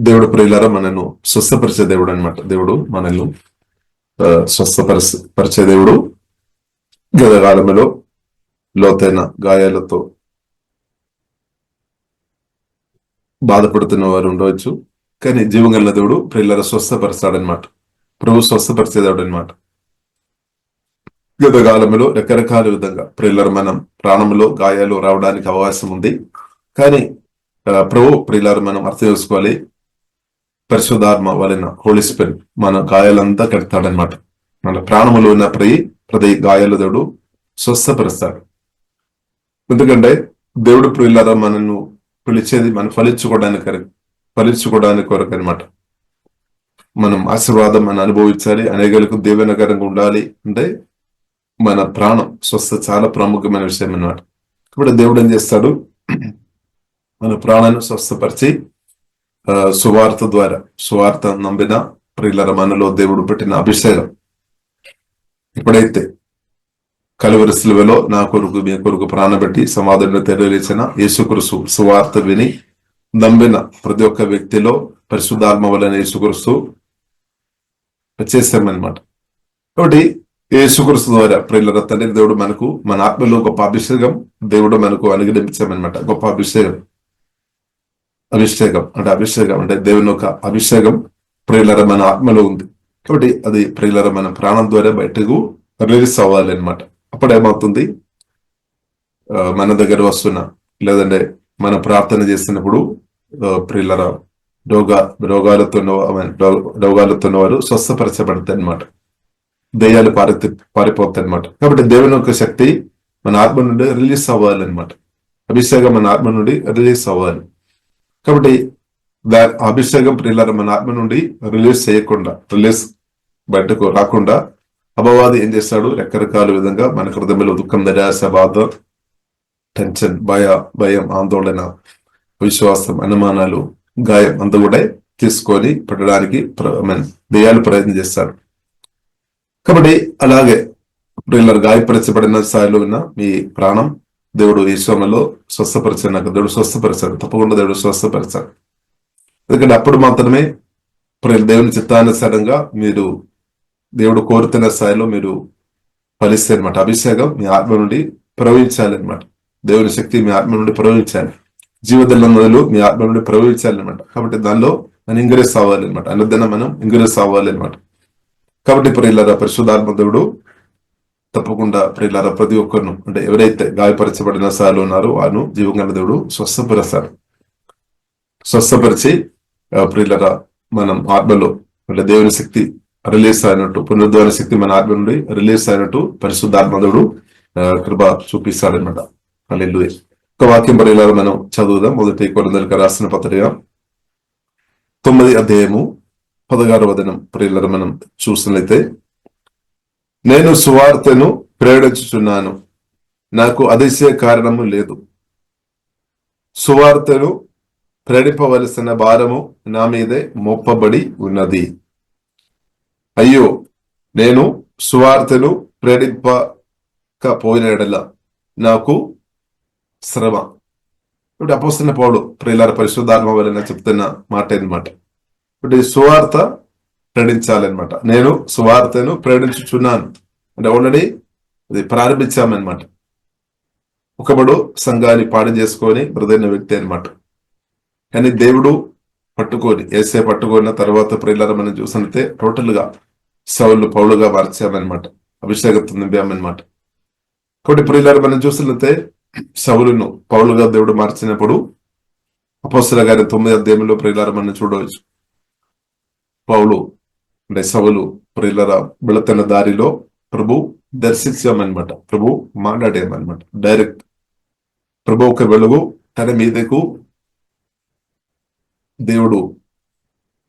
దేవుడు ప్రియులారా మనను స్వస్థపరిచే దేవుడు అనమాట. దేవుడు మనల్ని స్వస్థపరిచే దేవుడు. గతకాలంలో లోతైన గాయాలతో బాధపడుతున్న వారు ఉండవచ్చు, కానీ జీవగల దేవుడు ప్రియులారా స్వస్థపరుస్తాడనమాట. ప్రభు స్వస్థపరిచే దేవుడు అనమాట. గతకాలంలో రకరకాల విధంగా ప్రియులారా మనం ప్రాణంలో గాయాలు రావడానికి అవకాశం ఉంది, కానీ ప్రభు ప్రియులారా మనం అర్థం చేసుకోవాలి, పరిశుద్ధాత్మ వలన హోలీ స్పిరిట్ మన గాయాలంతా కడతాడనమాట. మన ప్రాణములో ఉన్న ప్రతి గాయాలు దేవుడు స్వస్థపరుస్తాడు. ఎందుకంటే దేవుడు ప్రియులారా మనను పిలిచేది మనం ఫలించుకోవడానికి కొరకు అనమాట. మనం ఆశీర్వాదం మనం అనుభవించాలి, అనేకులకు దీవెనకరంగా ఉండాలి అంటే మన ప్రాణం స్వస్థ చాలా ప్రాముఖ్యమైన విషయం అన్నమాట. ఇప్పుడు దేవుడు ఏం చేస్తాడు, మన ప్రాణాన్ని స్వస్థపరిచి సువార్త నమ్మిన ప్రియులర మనలో దేవుడు పెట్టిన అభిషేకం ఎప్పుడైతే కలువరి సిలువలో నా కొరకు మీ కొరకు ప్రాణబెట్టి సమాధులను తెలియలేచిన యేసుక్రీస్తు సువార్త విని నమ్మిన ప్రతి ఒక్క వ్యక్తిలో పరిశుద్ధాత్మ వలన యేసుక్రీస్తు వచ్చేసామన్నమాట. కాబట్టి యేసుక్రీస్తు ద్వారా ప్రియులర తండ్రి దేవుడు మనకు మన ఆత్మలో గొప్ప అభిషేకం దేవుడు మనకు అనుగ్రహించామన్నమాట. గొప్ప అభిషేకం అంటే దేవుని యొక్క అభిషేకం ప్రియులర మన ఆత్మలో ఉంది. కాబట్టి అది ప్రియులర మన ప్రాణం ద్వారా బయటకు రిలీజ్ అవ్వాలి అనమాట. అప్పుడు ఏమవుతుంది, మన దగ్గర వస్తున్న లేదంటే మన ప్రార్థన చేస్తున్నప్పుడు ప్రియులర రోగాలతో వారు స్వస్థపరచబడతాయి అనమాట. దయ్యాలు పారిపోతాయి అనమాట. కాబట్టి దేవుని యొక్క శక్తి మన ఆత్మ నుండి రిలీజ్ అవ్వాలన్నమాట. అభిషేకం మన ఆత్మ నుండి రిలీజ్ అవ్వాలి. కాబట్టి అభిషేకం ప్రియులార మన ఆత్మ నుండి రిలీజ్ బయటకు రాకుండా అపవాది ఏం చేస్తాడు, రకరకాల విధంగా మన హృదయంలో దుఃఖం, నిరాశ, బాధ, టెన్షన్, భయం, ఆందోళన, విశ్వాసం, అనుమానాలు, గాయం అంతా కూడా తీసుకొని పెట్టడానికి దయ్యాలు ప్రయత్నం చేస్తాడు. కాబట్టి అలాగే ప్రియులార గాయపరచబడిన స్థాయిలో ఉన్న మీ ప్రాణం దేవుడు ఈ సమయంలో స్వస్థపరిచాడు. దేవుడు స్వస్థపరిచాడు, తప్పకుండా దేవుడు స్వస్థపరిచాడు. ఎందుకంటే అప్పుడు మాత్రమే దేవుని చిత్తానుసారంగా మీరు దేవుడు కోరుతున్న స్థాయిలో మీరు ఫలిస్తే అనమాట. అభిషేకం మీ ఆత్మ నుండి ప్రవహించాలి అనమాట. దేవుని శక్తి మీ ఆత్మ నుండి ప్రవహించాలి, జీవదల నదులు మీ ఆత్మ నుండి ప్రవహించాలి అనమాట. కాబట్టి దానిలో మనం ఇంగ్రెస్ అవ్వాలి అనమాట. అనుదినం మనం ఇంగ్రెస్ అవ్వాలి అనమాట. కాబట్టి ప్రియులారా పరిశుద్ధాత్మ దేవుడు తప్పకుండా ప్రియులారా ప్రతి ఒక్కరిను అంటే ఎవరైతే గాయపరచబడిన స్థాయిలో ఉన్నారో వారు జీవంగల దేవుడు స్వస్థపరిచి ప్రియులారా మనం ఆత్మలో అంటే దేవుని శక్తి రిలీజ్ అయినట్టు, పునరుద్ధరణ శక్తి మన ఆత్మ నుండి రిలీజ్ అయినట్టు పరిశుద్ధాత్మ దేవుడు కృప చూపిస్తాడనమాట. హల్లెలూయా. ఒక వాక్యం ప్రియులారా మనం చదువుదాం. మొదటి కొరింథీయులకు రాసిన పత్రిక 9వ అధ్యాయము 16వ వచనం ప్రియులారా మనం చూసినట్లయితే, నేను సువార్తను ప్రేరేపించుచున్నాను, నాకు అతిశయ కారణము లేదు. సువార్తను ప్రేరేపవలసిన భారము నా మీదే మోపబడి ఉన్నది. అయ్యో, నేను సువార్తను ప్రేరేపకపోయిన యెడల నాకు శ్రమ. ఇప్పుడు అపోస్తలుడైన పౌలు ప్రియులార పరిశుద్ధాత్మ వలన చెప్తున్న మాట అన్నమాట. ఇప్పుడు ఈ సువార్త ప్రేరించాలన్నమాట. నేను సువార్తను ప్రేరించుచున్నాను అంటే ఆల్రెడీ అది ప్రారంభించామన్నమాట. ఒకప్పుడు సంఘాన్ని పాడు చేసుకొని బ్రదైన వ్యక్తి అనమాట. కానీ దేవుడు ఏసే పట్టుకున్న తర్వాత ప్రియులారా మనం చూసినట్టే టోటల్ గా సౌలు పౌలుగా మార్చామన్నమాట, అభిషేకం నింపామన్నమాట. కాబట్టి ప్రియులారా మనం చూసినట్టే సౌలును పౌలుగా దేవుడు మార్చినప్పుడు అపోస్తలుల గారి 9వ అధ్యాయంలో ప్రియులారా మనం చూడవచ్చు. పౌలు అంటే సౌలు ప్రియులారా వెళుతున్న దారిలో ప్రభు దర్శించామన్నమాట. ప్రభు మాట్లాడామన్నమాట. డైరెక్ట్ ప్రభు ఒక వెలుగు తన మీదకు దేవుడు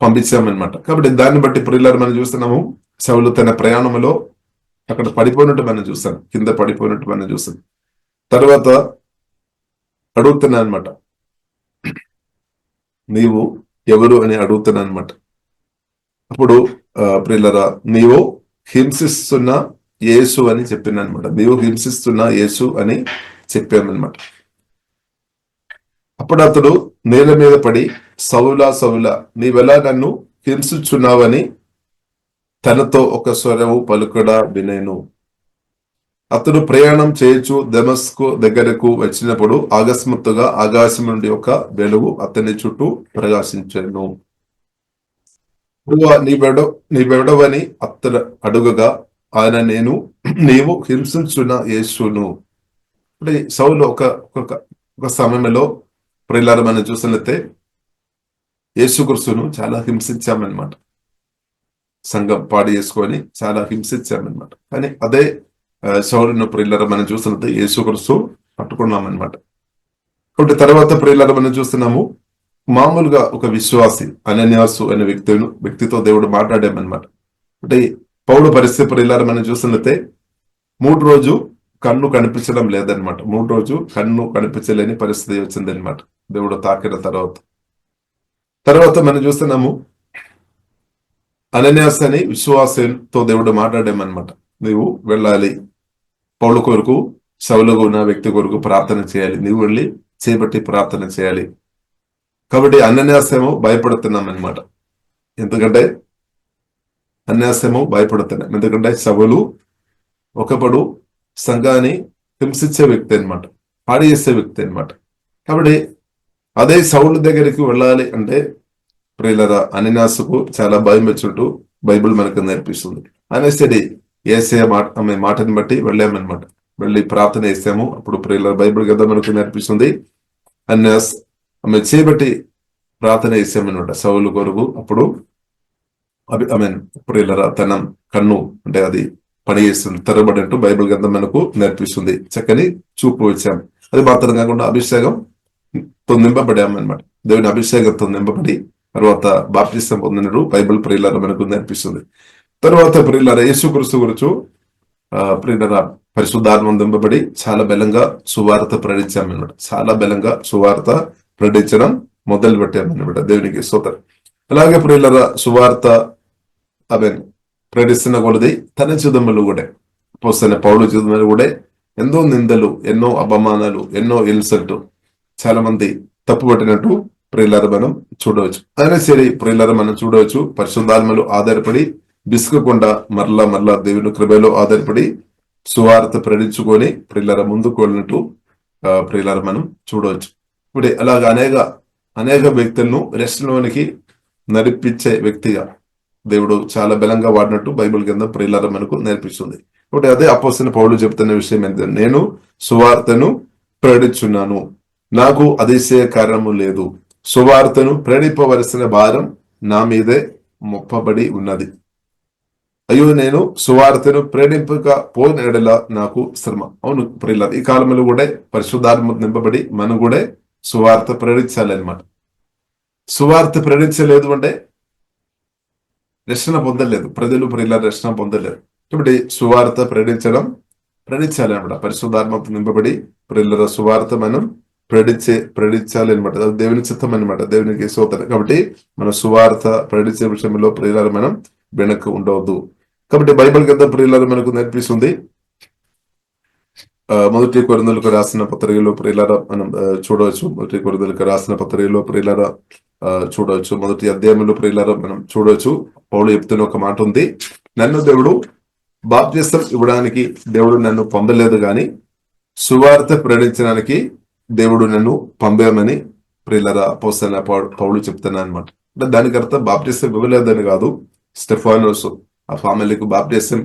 పంపించామన్నమాట. కాబట్టి దాన్ని బట్టి ప్రియులారా మనం చూస్తున్నాము, సౌలు తన ప్రయాణంలో అక్కడ పడిపోయినట్టు మనం చూస్తాం, కింద పడిపోయినట్టు మనం చూస్తాం. తర్వాత అడుగుతున్నా అనమాట, నీవు ఎవరు అని అడుగుతున్నా అనమాట. అప్పుడు ప్రియులారా నీవు హింసిస్తున్న యేసు అని చెప్పిన అనమాట. నీవు హింసిస్తున్న యేసు అని చెప్పామన్నమాట. అప్పుడు అతడు నేల మీద పడి సౌలా సౌలా నీవెలా నన్ను హింసించున్నావని తనతో ఒక స్వరము పలుకడా వినేను. అతడు ప్రయాణం చేయొచ్చు దమస్కు దగ్గరకు వచ్చినప్పుడు అకస్మాత్తుగా ఆకాశం నుండి ఒక వెలుగు అతని చుట్టూ ప్రకాశించెను. నీవెవడవని అతడు అడుగగా ఆయన నీవు హింసించున్న యేసును. అంటే సౌలు ఒక సమయంలో ప్రియులారా మనం చూసినట్లయితే యేసుక్రీస్తును చాలా హింసించామన్నమాట. సంఘం పాడు చేసుకొని చాలా హింసించామన్నమాట. కానీ అదే సౌలును ప్రియులారా మనం చూసినట్లయితే యేసుక్రీస్తు పట్టుకున్నామన్నమాట. కాబట్టి తర్వాత ప్రియులారా మనం చూస్తున్నాము, మామూలుగా ఒక విశ్వాసి అనన్యాసు అనే వ్యక్తితో దేవుడు మాట్లాడామన్నమాట. అంటే పౌలు పరిస్థితి ప్రియులారా మనం చూసినట్లయితే 3 రోజు కన్ను కనిపించడం లేదనమాట. 3 రోజు కన్ను కనిపించలేని పరిస్థితి వచ్చిందనమాట దేవుడు తాకిన తర్వాత మనం చూస్తున్నాము, అనన్యాస్ అని విశ్వాసంతో దేవుడు మాట్లాడామన్నమాట. నీవు వెళ్ళాలి, పౌలు కొరకు సౌలుగా ఉన్న వ్యక్తి కొరకు ప్రార్థన చేయాలి, నీవు వెళ్ళి చేపట్టి ప్రార్థన చేయాలి. కాబట్టి అనన్యాసేమో భయపడుతున్నాం అనమాట. ఎందుకంటే సౌలు ఒకప్పుడు సంఘాన్ని హింసించే వ్యక్తి అనమాట, పాడి చేసే వ్యక్తి అనమాట. కాబట్టి అదే సౌలు దగ్గరికి వెళ్ళాలి అంటే ప్రియులారా అనన్యాసుకు చాలా భయం వచ్చుంటూ బైబిల్ మనకు నేర్పిస్తుంది. అనేసరి ఆమె మాటని బట్టి వెళ్ళామన్నమాట. వెళ్ళి ప్రార్థన చేసాము. అప్పుడు ప్రియులారా బైబిల్ కదా మనకు నేర్పిస్తుంది, అనన్యాస్ ఆమె చేపట్టి ప్రార్థన చేసామన్నమాట సౌలు కొరకు. అప్పుడు ప్రియులారా తన కన్ను అంటే అది పని చేస్తుంది, తెరబడి అంటూ బైబిల్ గ్రంథం మనకు నేర్పిస్తుంది. చక్కని చూపు వచ్చాం. అది మాత్రం కాకుండా అభిషేకంతో నింపబడామన్నమాట. దేవుని అభిషేకంతో నింపబడి తర్వాత బాప్తిసం పొందినట్టు బైబిల్ ప్రియులారా మనకు నేర్పిస్తుంది. తర్వాత ప్రియులారా యేసుక్రీస్తు గురించి ప్రియులారా పరిశుద్ధాత్మ నింపబడి చాలా బలంగా సువార్త ప్రకటించామన్నమాట. చాలా బలంగా సువార్త ప్రకటించడం మొదలు పెట్టామన్నమాట. దేవునికి స్తోత్రం. అలాగే ప్రియులారా సువార్త ప్రకటిస్తున్న కొలది తన జీవితంలో కూడా పోస్తున్న పౌలు జీవితంలో కూడా ఎన్నో నిందలు, ఎన్నో అపమానాలు, ఎన్నో ఇన్సల్ట్, చాలా మంది తప్పుపట్టినట్టు ప్రియులారా మనం చూడవచ్చు. అయినా సరే ప్రియులారా మనం చూడవచ్చు, పరిశుద్ధాత్మలో ఆధారపడి బిసుకకుండా మరలా దేవుని కృపలో ఆధారపడి సువార్త ప్రకటించుకొని ప్రియులారా ముందుకు వెళ్ళినట్టు ప్రియులారా మనం చూడవచ్చు. ఇప్పుడు అలాగ అనేక వ్యక్తులను రెస్ట్లోనికి నడిపించే వ్యక్తిగా దేవుడు చాలా బలంగా వాడినట్టు బైబిల్ కింద ప్రియులారా మనకు నేర్పిస్తుంది. కాబట్టి అదే అపోస్తలుడైన పౌలు చెప్తున్న విషయం ఏంటంటే, నేను సువార్తను ప్రకటించున్నాను, నాకు అతిశయ కారణము లేదు, సువార్తను ప్రేరేపవలసిన భారం నా మీదే మొప్పబడి ఉన్నది. అయ్యో నేను సువార్తను ప్రేరేపక పోయిన ఎడల నాకు శ్రమ. అవును ప్రియులారా, ఈ కాలంలో కూడా పరిశుద్ధాత్మ నింపబడి మనం కూడా సువార్త ప్రకటించాలన్నమాట. సువార్త ప్రకటించలేదు అంటే రక్షణ పొందలేదు, ప్రజలు ప్రియులారా రక్షణ పొందలేదు. కాబట్టి సువార్త ప్రకటించాలి అనమాట. పరిశుద్ధాత్మ నింపబడి ప్రియులారా సువార్త మనం ప్రకటించాలి అనమాట. దేవుని చిత్తం అనమాట. దేవునికి స్తోత్రం. కాబట్టి మన సువార్త ప్రకటించే విషయంలో ప్రియులారా మనం వెనక ఉండవద్దు. కాబట్టి బైబిల్ గ్రంథం ప్రియులారా మనకు నేర్పిస్తుంది. 1 కొరింథీయులకు రాసిన పత్రికలో ప్రియులారా మనం చూడవచ్చు. 1 కొరింథీయులకు రాసిన పత్రికలో ప్రియులారా చూడవచ్చు. 1వ అధ్యాయంలో ప్రియులారా మనం చూడవచ్చు. పౌలు చెప్తున్న ఒక మాట ఉంది, నన్ను దేవుడు బాప్తిసం ఇవ్వడానికి దేవుడు నన్ను పొందలేదు, కానీ సువార్త ప్రకటించడానికి దేవుడు నన్ను పంపామని ప్రియులారా అపోస్తలుడైన పౌలు చెప్తున్నా అనమాట. అంటే దానికి అర్థం బాప్తిసం ఇవ్వలేదని కాదు. స్టెఫానోస్ ఆ ఫ్యామిలీకి బాప్తిసం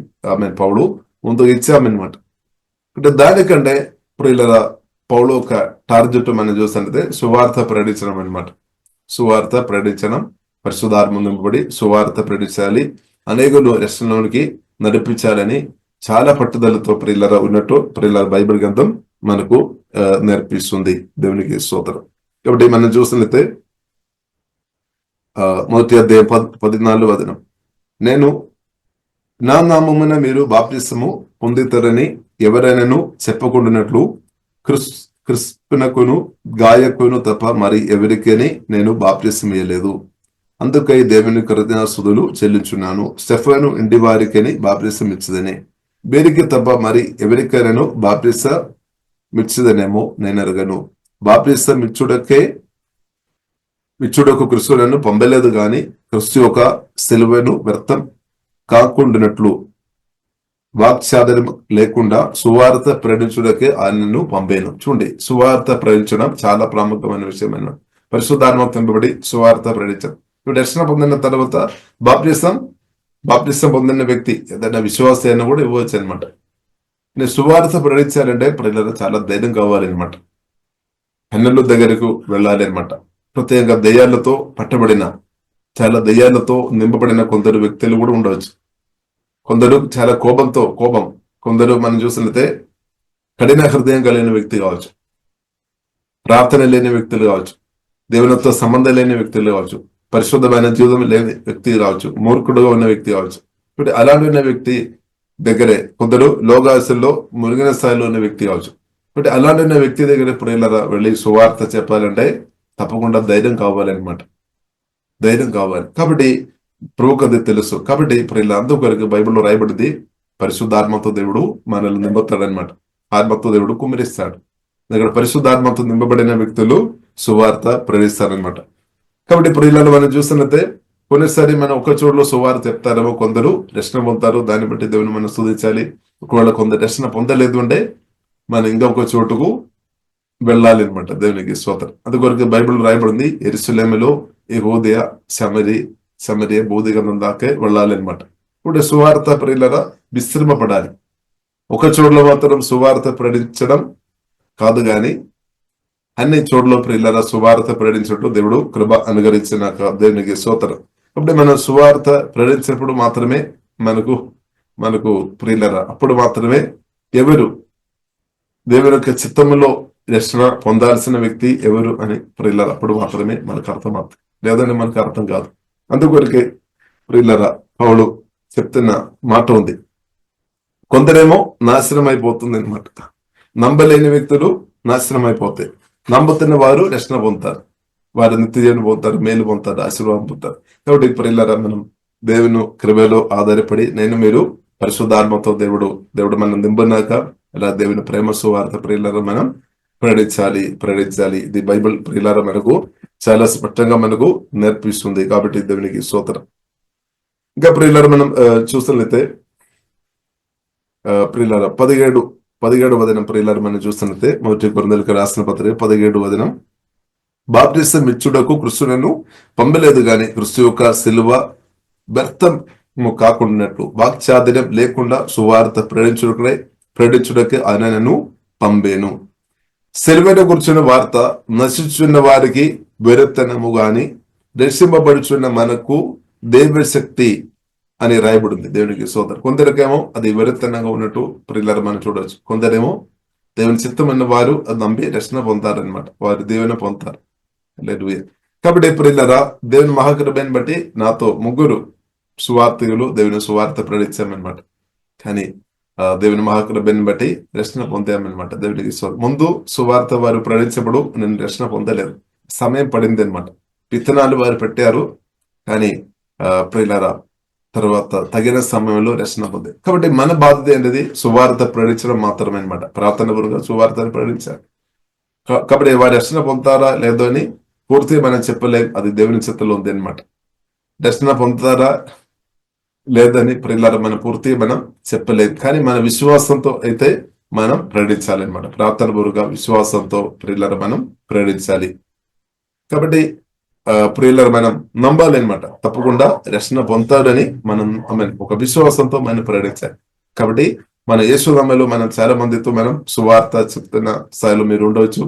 పౌలు ముందు ఇచ్చామన్నమాట. అంటే దానికంటే ప్రియులారా పౌలు ఒక టార్గెట్ మనం చూస్తుంటే సువార్త ప్రకటించడం అనమాట. సువార్త ప్రకటించడం, పరిశుద్ధాత్మ నింపబడి సువార్త ప్రకటించాలి, అనేకులు రక్షణలోనికి నడిపించాలని చాలా పట్టుదలతో ప్రియులారా ఉన్నట్టు ప్రియులారా బైబిల్ గ్రంథం మనకు నేర్పిస్తుంది. దేవునికి స్తోత్రం. కాబట్టి మనం చూసినట్లయితే 1వ అధ్యాయం 14వ వచనం, నేను నా నామమున మీరు బాప్తిసము పొందుతారని ఎవరైనాను చెప్పకుండానట్లు క్రిస్పునకును గాయకును తప్ప మరి ఎవరికని నేను బాప్తిసం ఇయ్యలేదు. అందుకై దేవుని కృతజ్ఞతాస్తుతులు చెల్లించున్నాను. స్టెఫాను ఇంటి వారికని బాప్తిసం ఇచ్చదనే, వీరికి తప్ప మరి ఎవరికైనాను బాప్తిసం ఇచ్చదనేమో నేను ఎరగను. బాప్తిసం ఇచ్చుటకే ఇచ్చుటకు క్రీస్తులను పంపలేదు గాని క్రీస్తు యొక్క సిలువను వ్యర్థం కాకుండానట్లు వాక్చాదనం లేకుండా సువార్త ప్రకటించుటకే ఆయనను పంపేను. చూడండి, సువార్త ప్రకటించడం చాలా ప్రాముఖ్యమైన విషయం అన్నమాట. పరిశుద్ధాత్మ పంపబడి సువార్త ప్రకటించడం. ఇప్పుడు దర్శనం పొందిన తర్వాత బాప్టిసం పొందిన వ్యక్తి ఏదైనా విశ్వాస అయినా కూడా ఇవ్వచ్చు అనమాట. నేను సువార్త ప్రకటించాలంటే ప్రజలకు చాలా ధైర్యం కావాలన్నమాట. అన్నల దగ్గరకు వెళ్ళాలి అనమాట. ప్రత్యేకంగా దయ్యాలతో పట్టబడిన, చాలా దయ్యాలతో నింపబడిన కొందరు వ్యక్తులు కూడా ఉండవచ్చు. కొందరు చాలా కోపం, కొందరు మనం చూసినట్లయితే కఠిన హృదయం కలిగిన వ్యక్తి కావచ్చు, ప్రార్థన లేని వ్యక్తులు కావచ్చు, దేవునితో సంబంధం లేని వ్యక్తులు కావచ్చు, పరిశుద్ధమైన జీవితం లేని వ్యక్తి కావచ్చు, మూర్ఖుడుగా ఉన్న వ్యక్తి కావచ్చు. ఇప్పుడు అలాంటి ఉన్న వ్యక్తి దగ్గరే కొందరు లోకాశల్లో మురిగిన స్థాయిలో ఉన్న వ్యక్తి కావచ్చు. ఇప్పుడు అలాంటి ఉన్న వ్యక్తి దగ్గర ఇప్పుడు ఇలా వెళ్ళి సువార్త చెప్పాలంటే తప్పకుండా ధైర్యం కావాలన్నమాట. ధైర్యం కావాలి. కాబట్టి ప్రభువుకు అది తెలుసు. కాబట్టి ఇప్పుడు ఇలా అందుకొరకు బైబిల్లో రాయబడింది, పరిశుద్ధాత్మతో దేవుడు మనల్ని నింపుతాడనమాట. ఆత్మతో దేవుడు కుమ్మరిస్తాడు. ఇక్కడ పరిశుద్ధాత్మతో నింపబడిన వ్యక్తులు సువార్త ప్రవేశిస్తారనమాట. కాబట్టి ఇప్పుడు ఇలా మనం చూస్తున్నట్టే కొన్నిసారి మనం ఒక చోటులో సువార్త చెప్తారేమో, కొందరు రక్షణ పొందుతారు. దాన్ని బట్టి దేవుని మనం స్తుతించాలి. ఒకవేళ కొందరు రక్షణ పొందలేదు అంటే మనం ఇంకొక చోటుకు వెళ్ళాలి అనమాట. దేవునికి స్తోత్రం. అందుకొరకు బైబిల్ రాయబడింది, యెరూషలేములో యెహూదయ సమరయ బోధిగంధం దాకే వెళ్ళాలి అనమాట. ఇప్పుడు సువార్త ప్రియులరా విశ్రమపడాలి. ఒక చోట్ల మాత్రం సువార్త ప్రకటించడం కాదు గాని అన్ని చోట్ల ప్రియులరా సువార్త ప్రకటించడం దేవుడు కృప అనుగ్రహించినాక దేవునికి స్తోత్రం. కాబట్టి మనం సువార్త ప్రకటించినప్పుడు మాత్రమే మనకు ప్రియులరా అప్పుడు మాత్రమే ఎవరు దేవుని యొక్క చిత్తంలో రక్షణ పొందాల్సిన వ్యక్తి ఎవరు అని ప్రియులరా అప్పుడు మాత్రమే మనకు అర్థమవుతుంది. లేదంటే మనకు అర్థం కాదు. అందుకొరకే ప్రియులరా పౌలు చెప్తున్న మాట ఉంది, కొందరేమో నాశనం అయిపోతుంది అనమాట. నమ్మలేని వ్యక్తులు నాశనం అయిపోతాయి. నమ్ముతున్న వారు రక్షణ పొందుతారు, వారు నిత్యజీవనం పొందుతారు, మేలు పొందుతారు, ఆశీర్వాదం పొందుతారు. కాబట్టి ప్రియులరా మనం దేవుని కృపలో ఆధారపడి మీరు పరిశుద్ధాత్మతో దేవుడు మనం నింపున్నాక ఇలా దేవుని ప్రేమ సువార్త ప్రియులరా మనం ప్రకటించాలి. ఇది బైబిల్ ప్రియులరా మనకు చాలా స్పష్టంగా మనకు నేర్పిస్తుంది. కాబట్టి దేవునికి స్తోత్రం. ఇంకా ప్రియులరా మనం చూస్తున్నట్లయితే ప్రియులరా 17వ వచనం ప్రియులరా మనం చూస్తున్నట్లయితే మొదటి కొరింథీయులకు రాసిన పత్రిక 17వ వచనం, బాప్టిసం ఇచ్చుటకు క్రీస్తును పంపలేదు గాని క్రీస్తు యొక్క సిలువ వ్యర్థము కాకుండానట్లు వాక్చాతుర్యం లేకుండా సువార్త ప్రకటించుటకే ఆయనను పంపేను. సిలువను గురించిన వార్త నశించున్న వారికి వెరతనము గాని రక్షింపబడుచున్న మనకు దైవశక్తి అని రాయబడింది. దేవునికి స్తోత్రం. కొందరికేమో అది వెరతనంగా ఉన్నట్టు ప్రియులరా మనం చూడవచ్చు. కొందరేమో దేవుని చిత్తమైన వారు అది నమ్మి రక్షణ పొందుతారనమాట. వారు దేవుని పొందుతారు. కాబట్టి ప్రియులరా దేవుని మహాకృపను బట్టి నాతో 3 సువార్తికులు దేవుని సువార్త ప్రకటించామన్నమాట. కానీ దేవుని మహాకృపను బట్టి రక్షణ పొందామన్నమాట. దేవునికి ముందు సువార్త వారు ప్రకటించినప్పుడు నేను రక్షణ పొందలేదు, సమయం పడింది అనమాట. విత్తనాలు వారు పెట్టారు, కానీ ప్రియులరా తర్వాత తగిన సమయంలో రక్షణ పొందారు. కాబట్టి మన బాధ్యత ఏంటిది? సువార్త ప్రకటించడం మాత్రమే అనమాట. ప్రార్థన పూర్వకంగా సువార్తను ప్రకటించాలి. కాబట్టి వారు రక్షణ పొందుతారా లేదో అని పూర్తిగా మనం చెప్పలేం, అది దేవుని చిత్తంలో ఉంది అనమాట. రక్షణ పొందుతారా లేదని ప్రియులరా మనం పూర్తిగా మనం చెప్పలేదు, కానీ మన విశ్వాసంతో అయితే మనం ప్రకటించాలి. ప్రార్థన పూర్వక విశ్వాసంతో ప్రియులరా మనం ప్రకటించాలి. కాబట్టి ప్రియులరా మనం నమ్మాలి అనమాట. తప్పకుండా రక్షణ పొందుతాడని మనం ఒక విశ్వాసంతో మనం ప్రకటించాలి. కాబట్టి మన యేసునామములో మనం చాలా మందితో మనం సువార్త చెప్తున్న స్థాయిలో మీరు ఉండవచ్చు.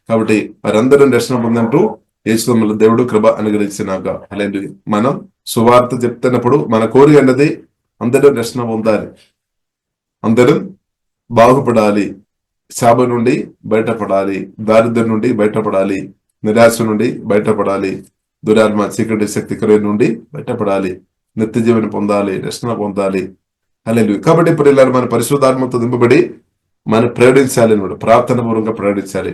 కాబట్టి వారందరూ రక్షణ పొందంటూ యేసునామములో దేవుడు కృప అనుగ్రహించినాక హల్లెలూయా. మనం సువార్త చెప్తున్నప్పుడు మన కోరిక అన్నది అందరూ రక్షణ పొందాలి, అందరూ బాగుపడాలి, శాపం నుండి బయటపడాలి, దారిద్ర్యం నుండి బయటపడాలి, నిరాశ నుండి బయటపడాలి, దురాత్మ చీకటి శక్తి నుండి బయటపడాలి, నిత్య జీవనం పొందాలి, రక్షణ పొందాలి. హల్లెలూయా. కాబట్టి ఇప్పుడు ఇలా మన పరిశుద్ధాత్మతో నింపబడి మనం ప్రకటించాలి, ప్రార్థన పూర్వంగా ప్రకటించాలి.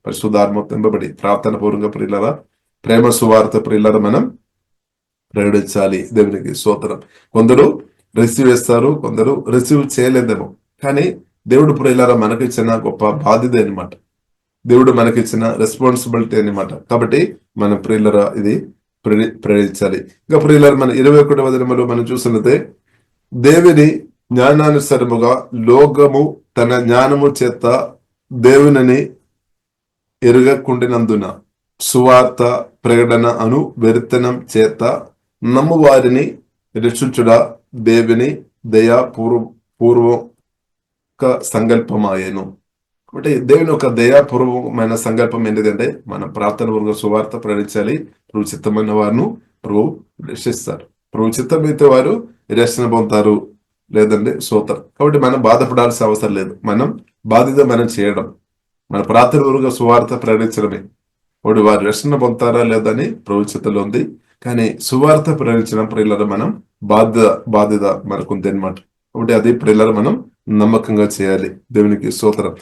పరిశుద్ధాత్మతో నింపబడి ప్రార్థన పూర్వంగా ప్రియులరా ప్రేమ సువార్త ప్రియులరా మనం ప్రకటించాలి. దేవునికి స్తోత్రం. కొందరు రిసీవ్ చేస్తారు, కొందరు రిసీవ్ చేయలేదేమో, కానీ దేవుడు ప్రియులరా మనకి ఇచ్చిన గొప్ప బాధ్యత అనమాట. దేవుడు మనకిచ్చిన రెస్పాన్సిబిలిటీ అన్నమాట. కాబట్టి మన ప్రియులరా ఇది ప్రేరించాలి. ఇంకా ప్రియులరా మన 21వ వచనములో మనం చూస్తున్నదే దేవుని జ్ఞానానుసారముగా లోకము తన జ్ఞానము చేత దేవునిని ఎరుగకుండినందున సువార్త ప్రకటన అను వెరితనం చేత నమ్ము వారిని రక్షించుట దేవుని దయా పూర్వక సంకల్పమాయను. కాబట్టి దేవుని యొక్క దయాపూర్వకమైన సంకల్పం ఏంటిదంటే మన ప్రార్థన పూర్వక సువార్త ప్రకటించాలి. ప్రభు చిత్తమైన వారిను ప్రభు రక్షిస్తారు. ప్రభు చిత్తమైతే వారు రక్షణ పొందుతారు, లేదంటే సోతారు. కాబట్టి మనం బాధపడాల్సిన అవసరం లేదు. మనం బాధ్యత మనం చేయడం, మన ప్రార్థన పూర్వక సువార్త ప్రకటించడమే. వాడు వారు రక్షణ పొందుతారా లేదని ప్రభు చిత్తలో ఉంది. కానీ సువార్త ప్రకటించడం ప్రియులారా మనం బాధ్యత మనకుంది అనమాట. కాబట్టి అది ప్రియులారా మనం నమ్మకంగా చేయాలి. దేవునికి స్తోత్రం.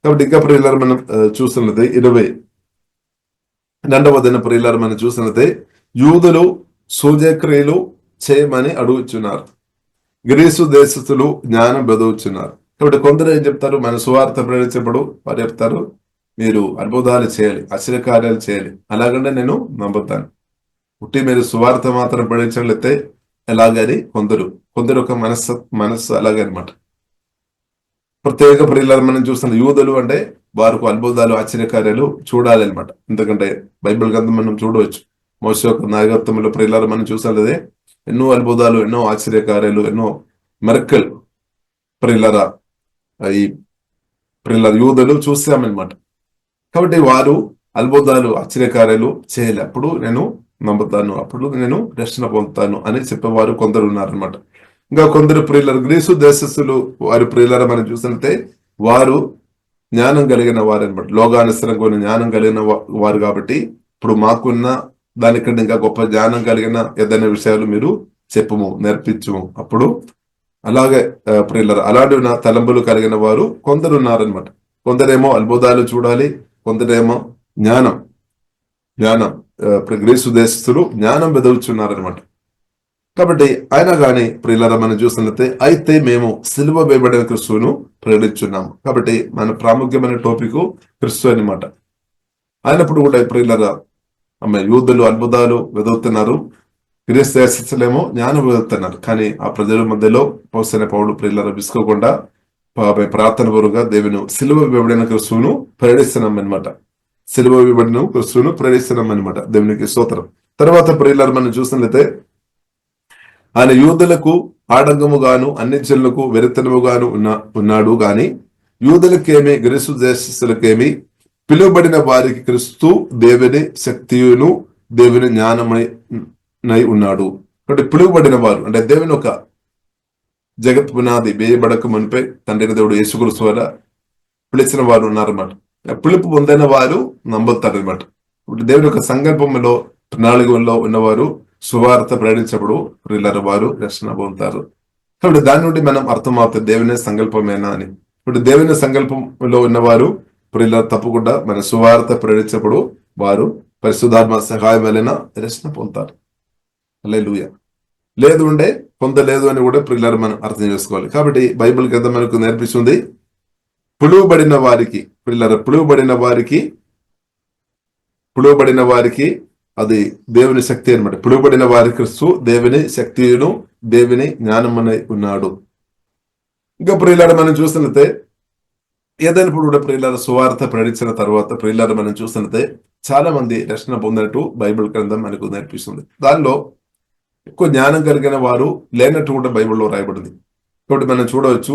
కాబట్టి ఇంకా ప్రియులారా మనం చూస్తున్నది 22వ దిన ప్రియులారా మనం చూస్తున్నది యూదులు సూచక్రియలు చేయమని అడుగుచున్నారు, గ్రీసు దేశస్తులు జ్ఞానం బెదవుచున్నారు. కాబట్టి కొందరు ఏం చెప్తారు, మన సువార్త ప్రకటించినప్పుడు వారు చెప్తారు మీరు అద్భుతాలు చేయాలి, ఆశ్చర్యకార్యాలు చేయాలి, అలాగంటే నేను నమ్ముతాను. పుట్టి మీరు సువార్త మాత్రం ప్రకటించగలిగితే ఎలాగని కొందరు ఒక మనస్సు అలాగనమాట. ప్రత్యేక ప్రియులారా మనం చూస్తున్న యూదులు అంటే వారికి అద్భుతాలు ఆశ్చర్యకార్యాలు చూడాలి అనమాట. ఎందుకంటే బైబిల్ గ్రంథం మనం చూడవచ్చు. మోషే యొక్క నాయకత్వంలో ప్రియులారా మనం చూసాలదే ఎన్నో అద్భుతాలు, ఎన్నో ఆశ్చర్యకార్యాలు, ఎన్నో మెరకల్ ప్రియులారా ఈ ప్రియులారా యూదులు చూసామన్నమాట. కాబట్టి వారు అద్భుతాలు ఆశ్చర్యకార్యాలు చేయలే, అప్పుడు నేను నమ్ముతాను, అప్పుడు నేను రక్షణ పొందుతాను అని చెప్పేవారు కొందరు ఉన్నారనమాట. ఇంకా కొందరు ప్రియులరు గ్రీసు దేశస్తులు వారి ప్రియులర మనం చూసినట్టే వారు జ్ఞానం కలిగిన వారు అనమాట. లోకానుసరంగా జ్ఞానం కలిగిన వారు. కాబట్టి ఇప్పుడు మాకున్న దానికంటే ఇంకా గొప్ప జ్ఞానం కలిగిన ఏదైనా విషయాలు మీరు చెప్పము, నేర్పించము. అప్పుడు అలాగే ప్రియులరు అలాంటి తలంపులు కలిగిన వారు కొందరు ఉన్నారనమాట. కొందరేమో అద్భుతాలు చూడాలి, కొందరేమో జ్ఞానం గ్రీసు దేశస్తులు జ్ఞానం బెదవుచున్నారనమాట. కాబట్టి అయినా కానీ ప్రియులారా మనం చూస్తున్నట్లయితే అయితే మేము సిలువ వేయబడిన క్రిస్తువును ప్రకటించున్నాము. కాబట్టి మన ప్రాముఖ్యమైన టాపిక్ క్రిస్తు అనమాట. అయినప్పుడు కూడా ప్రియులారా యూదులు అద్భుతాలు వెదవుతున్నారు, గ్రీసు దేశస్తులేమో జ్ఞానం వెదవుతున్నారు. కానీ ఆ ప్రజల మధ్యలో పోసిన పౌరుడు ప్రియులారా విసుకోకుండా ప్రార్థన పూర్వకంగా దేవుని సిలువ వేయబడిన క్రిస్తువును ప్రకటిస్తున్నాం అనమాట. సిలువ వేయబడిన క్రిస్తువును ప్రకటిస్తున్నాం అనమాట. దేవునికి స్తోత్రం. తర్వాత ప్రియులారా మనం చూసినట్లయితే ఆయన యూదులకు ఆడంగముగాను అన్ని జనులకు వెరితనముగాను ఉన్నాడు గాని యూదులకేమి గ్రీసు దేశస్తులకేమి పిలువబడిన వారికి క్రీస్తు దేవుని శక్తియును దేవుని జ్ఞానమై ఉన్నాడు. కాబట్టి పిలువబడిన వారు అంటే దేవుని ఒక జగత్ పునాది వేయబడక మునిపే తండ్రి దేవుడు యేసుక్రీస్తు ద్వారా పిలిచిన వారు ఉన్నారన్నమాట. పిలుపు పొందిన వారు నమ్ముతారనమాట. ఇప్పుడు దేవుని యొక్క సంకల్పంలో ప్రణాళికలో ఉన్నవారు సువార్త ప్రకటించినప్పుడు ప్రియులారా వారు రక్షణ పొందుతారు. కాబట్టి దాని నుండి మనం అర్థమవుతుంది దేవుని సంకల్పమేనా అని. ఇప్పుడు దేవుని సంకల్పంలో ఉన్నవారు ప్రియులారా తప్పకుండా మన సువార్త ప్రకటించినప్పుడు వారు పరిశుద్ధాత్మ సహాయం వలన రక్షణ పొందుతారు. హల్లెలూయా. లేదు అంటే పొందలేదు అని కూడా ప్రియులారా మనం అర్థం చేసుకోవాలి. కాబట్టి బైబిల్ గ్రంథం మనకు నేర్పిస్తుంది పిలువబడిన వారికి అది దేవుని శక్తి అనమాట. పిలువబడిన వారి క్రీస్తు దేవుని శక్తియును దేవుని జ్ఞానమై ఉన్నాడు. ఇంకా ప్రియులారా మనం చూస్తున్నట్టే ఏదైనా కూడా ప్రియులారా సువార్త ప్రకటించిన తర్వాత ప్రియులారా మనం చూస్తున్నట్టే చాలా మంది రక్షణ పొందినట్టు బైబిల్ గ్రంథం మనకు నేర్పిస్తుంది. దానిలో ఎక్కువ జ్ఞానం కలిగిన వారు లేనట్టు కూడా బైబిల్లో రాయబడింది. కాబట్టి మనం చూడవచ్చు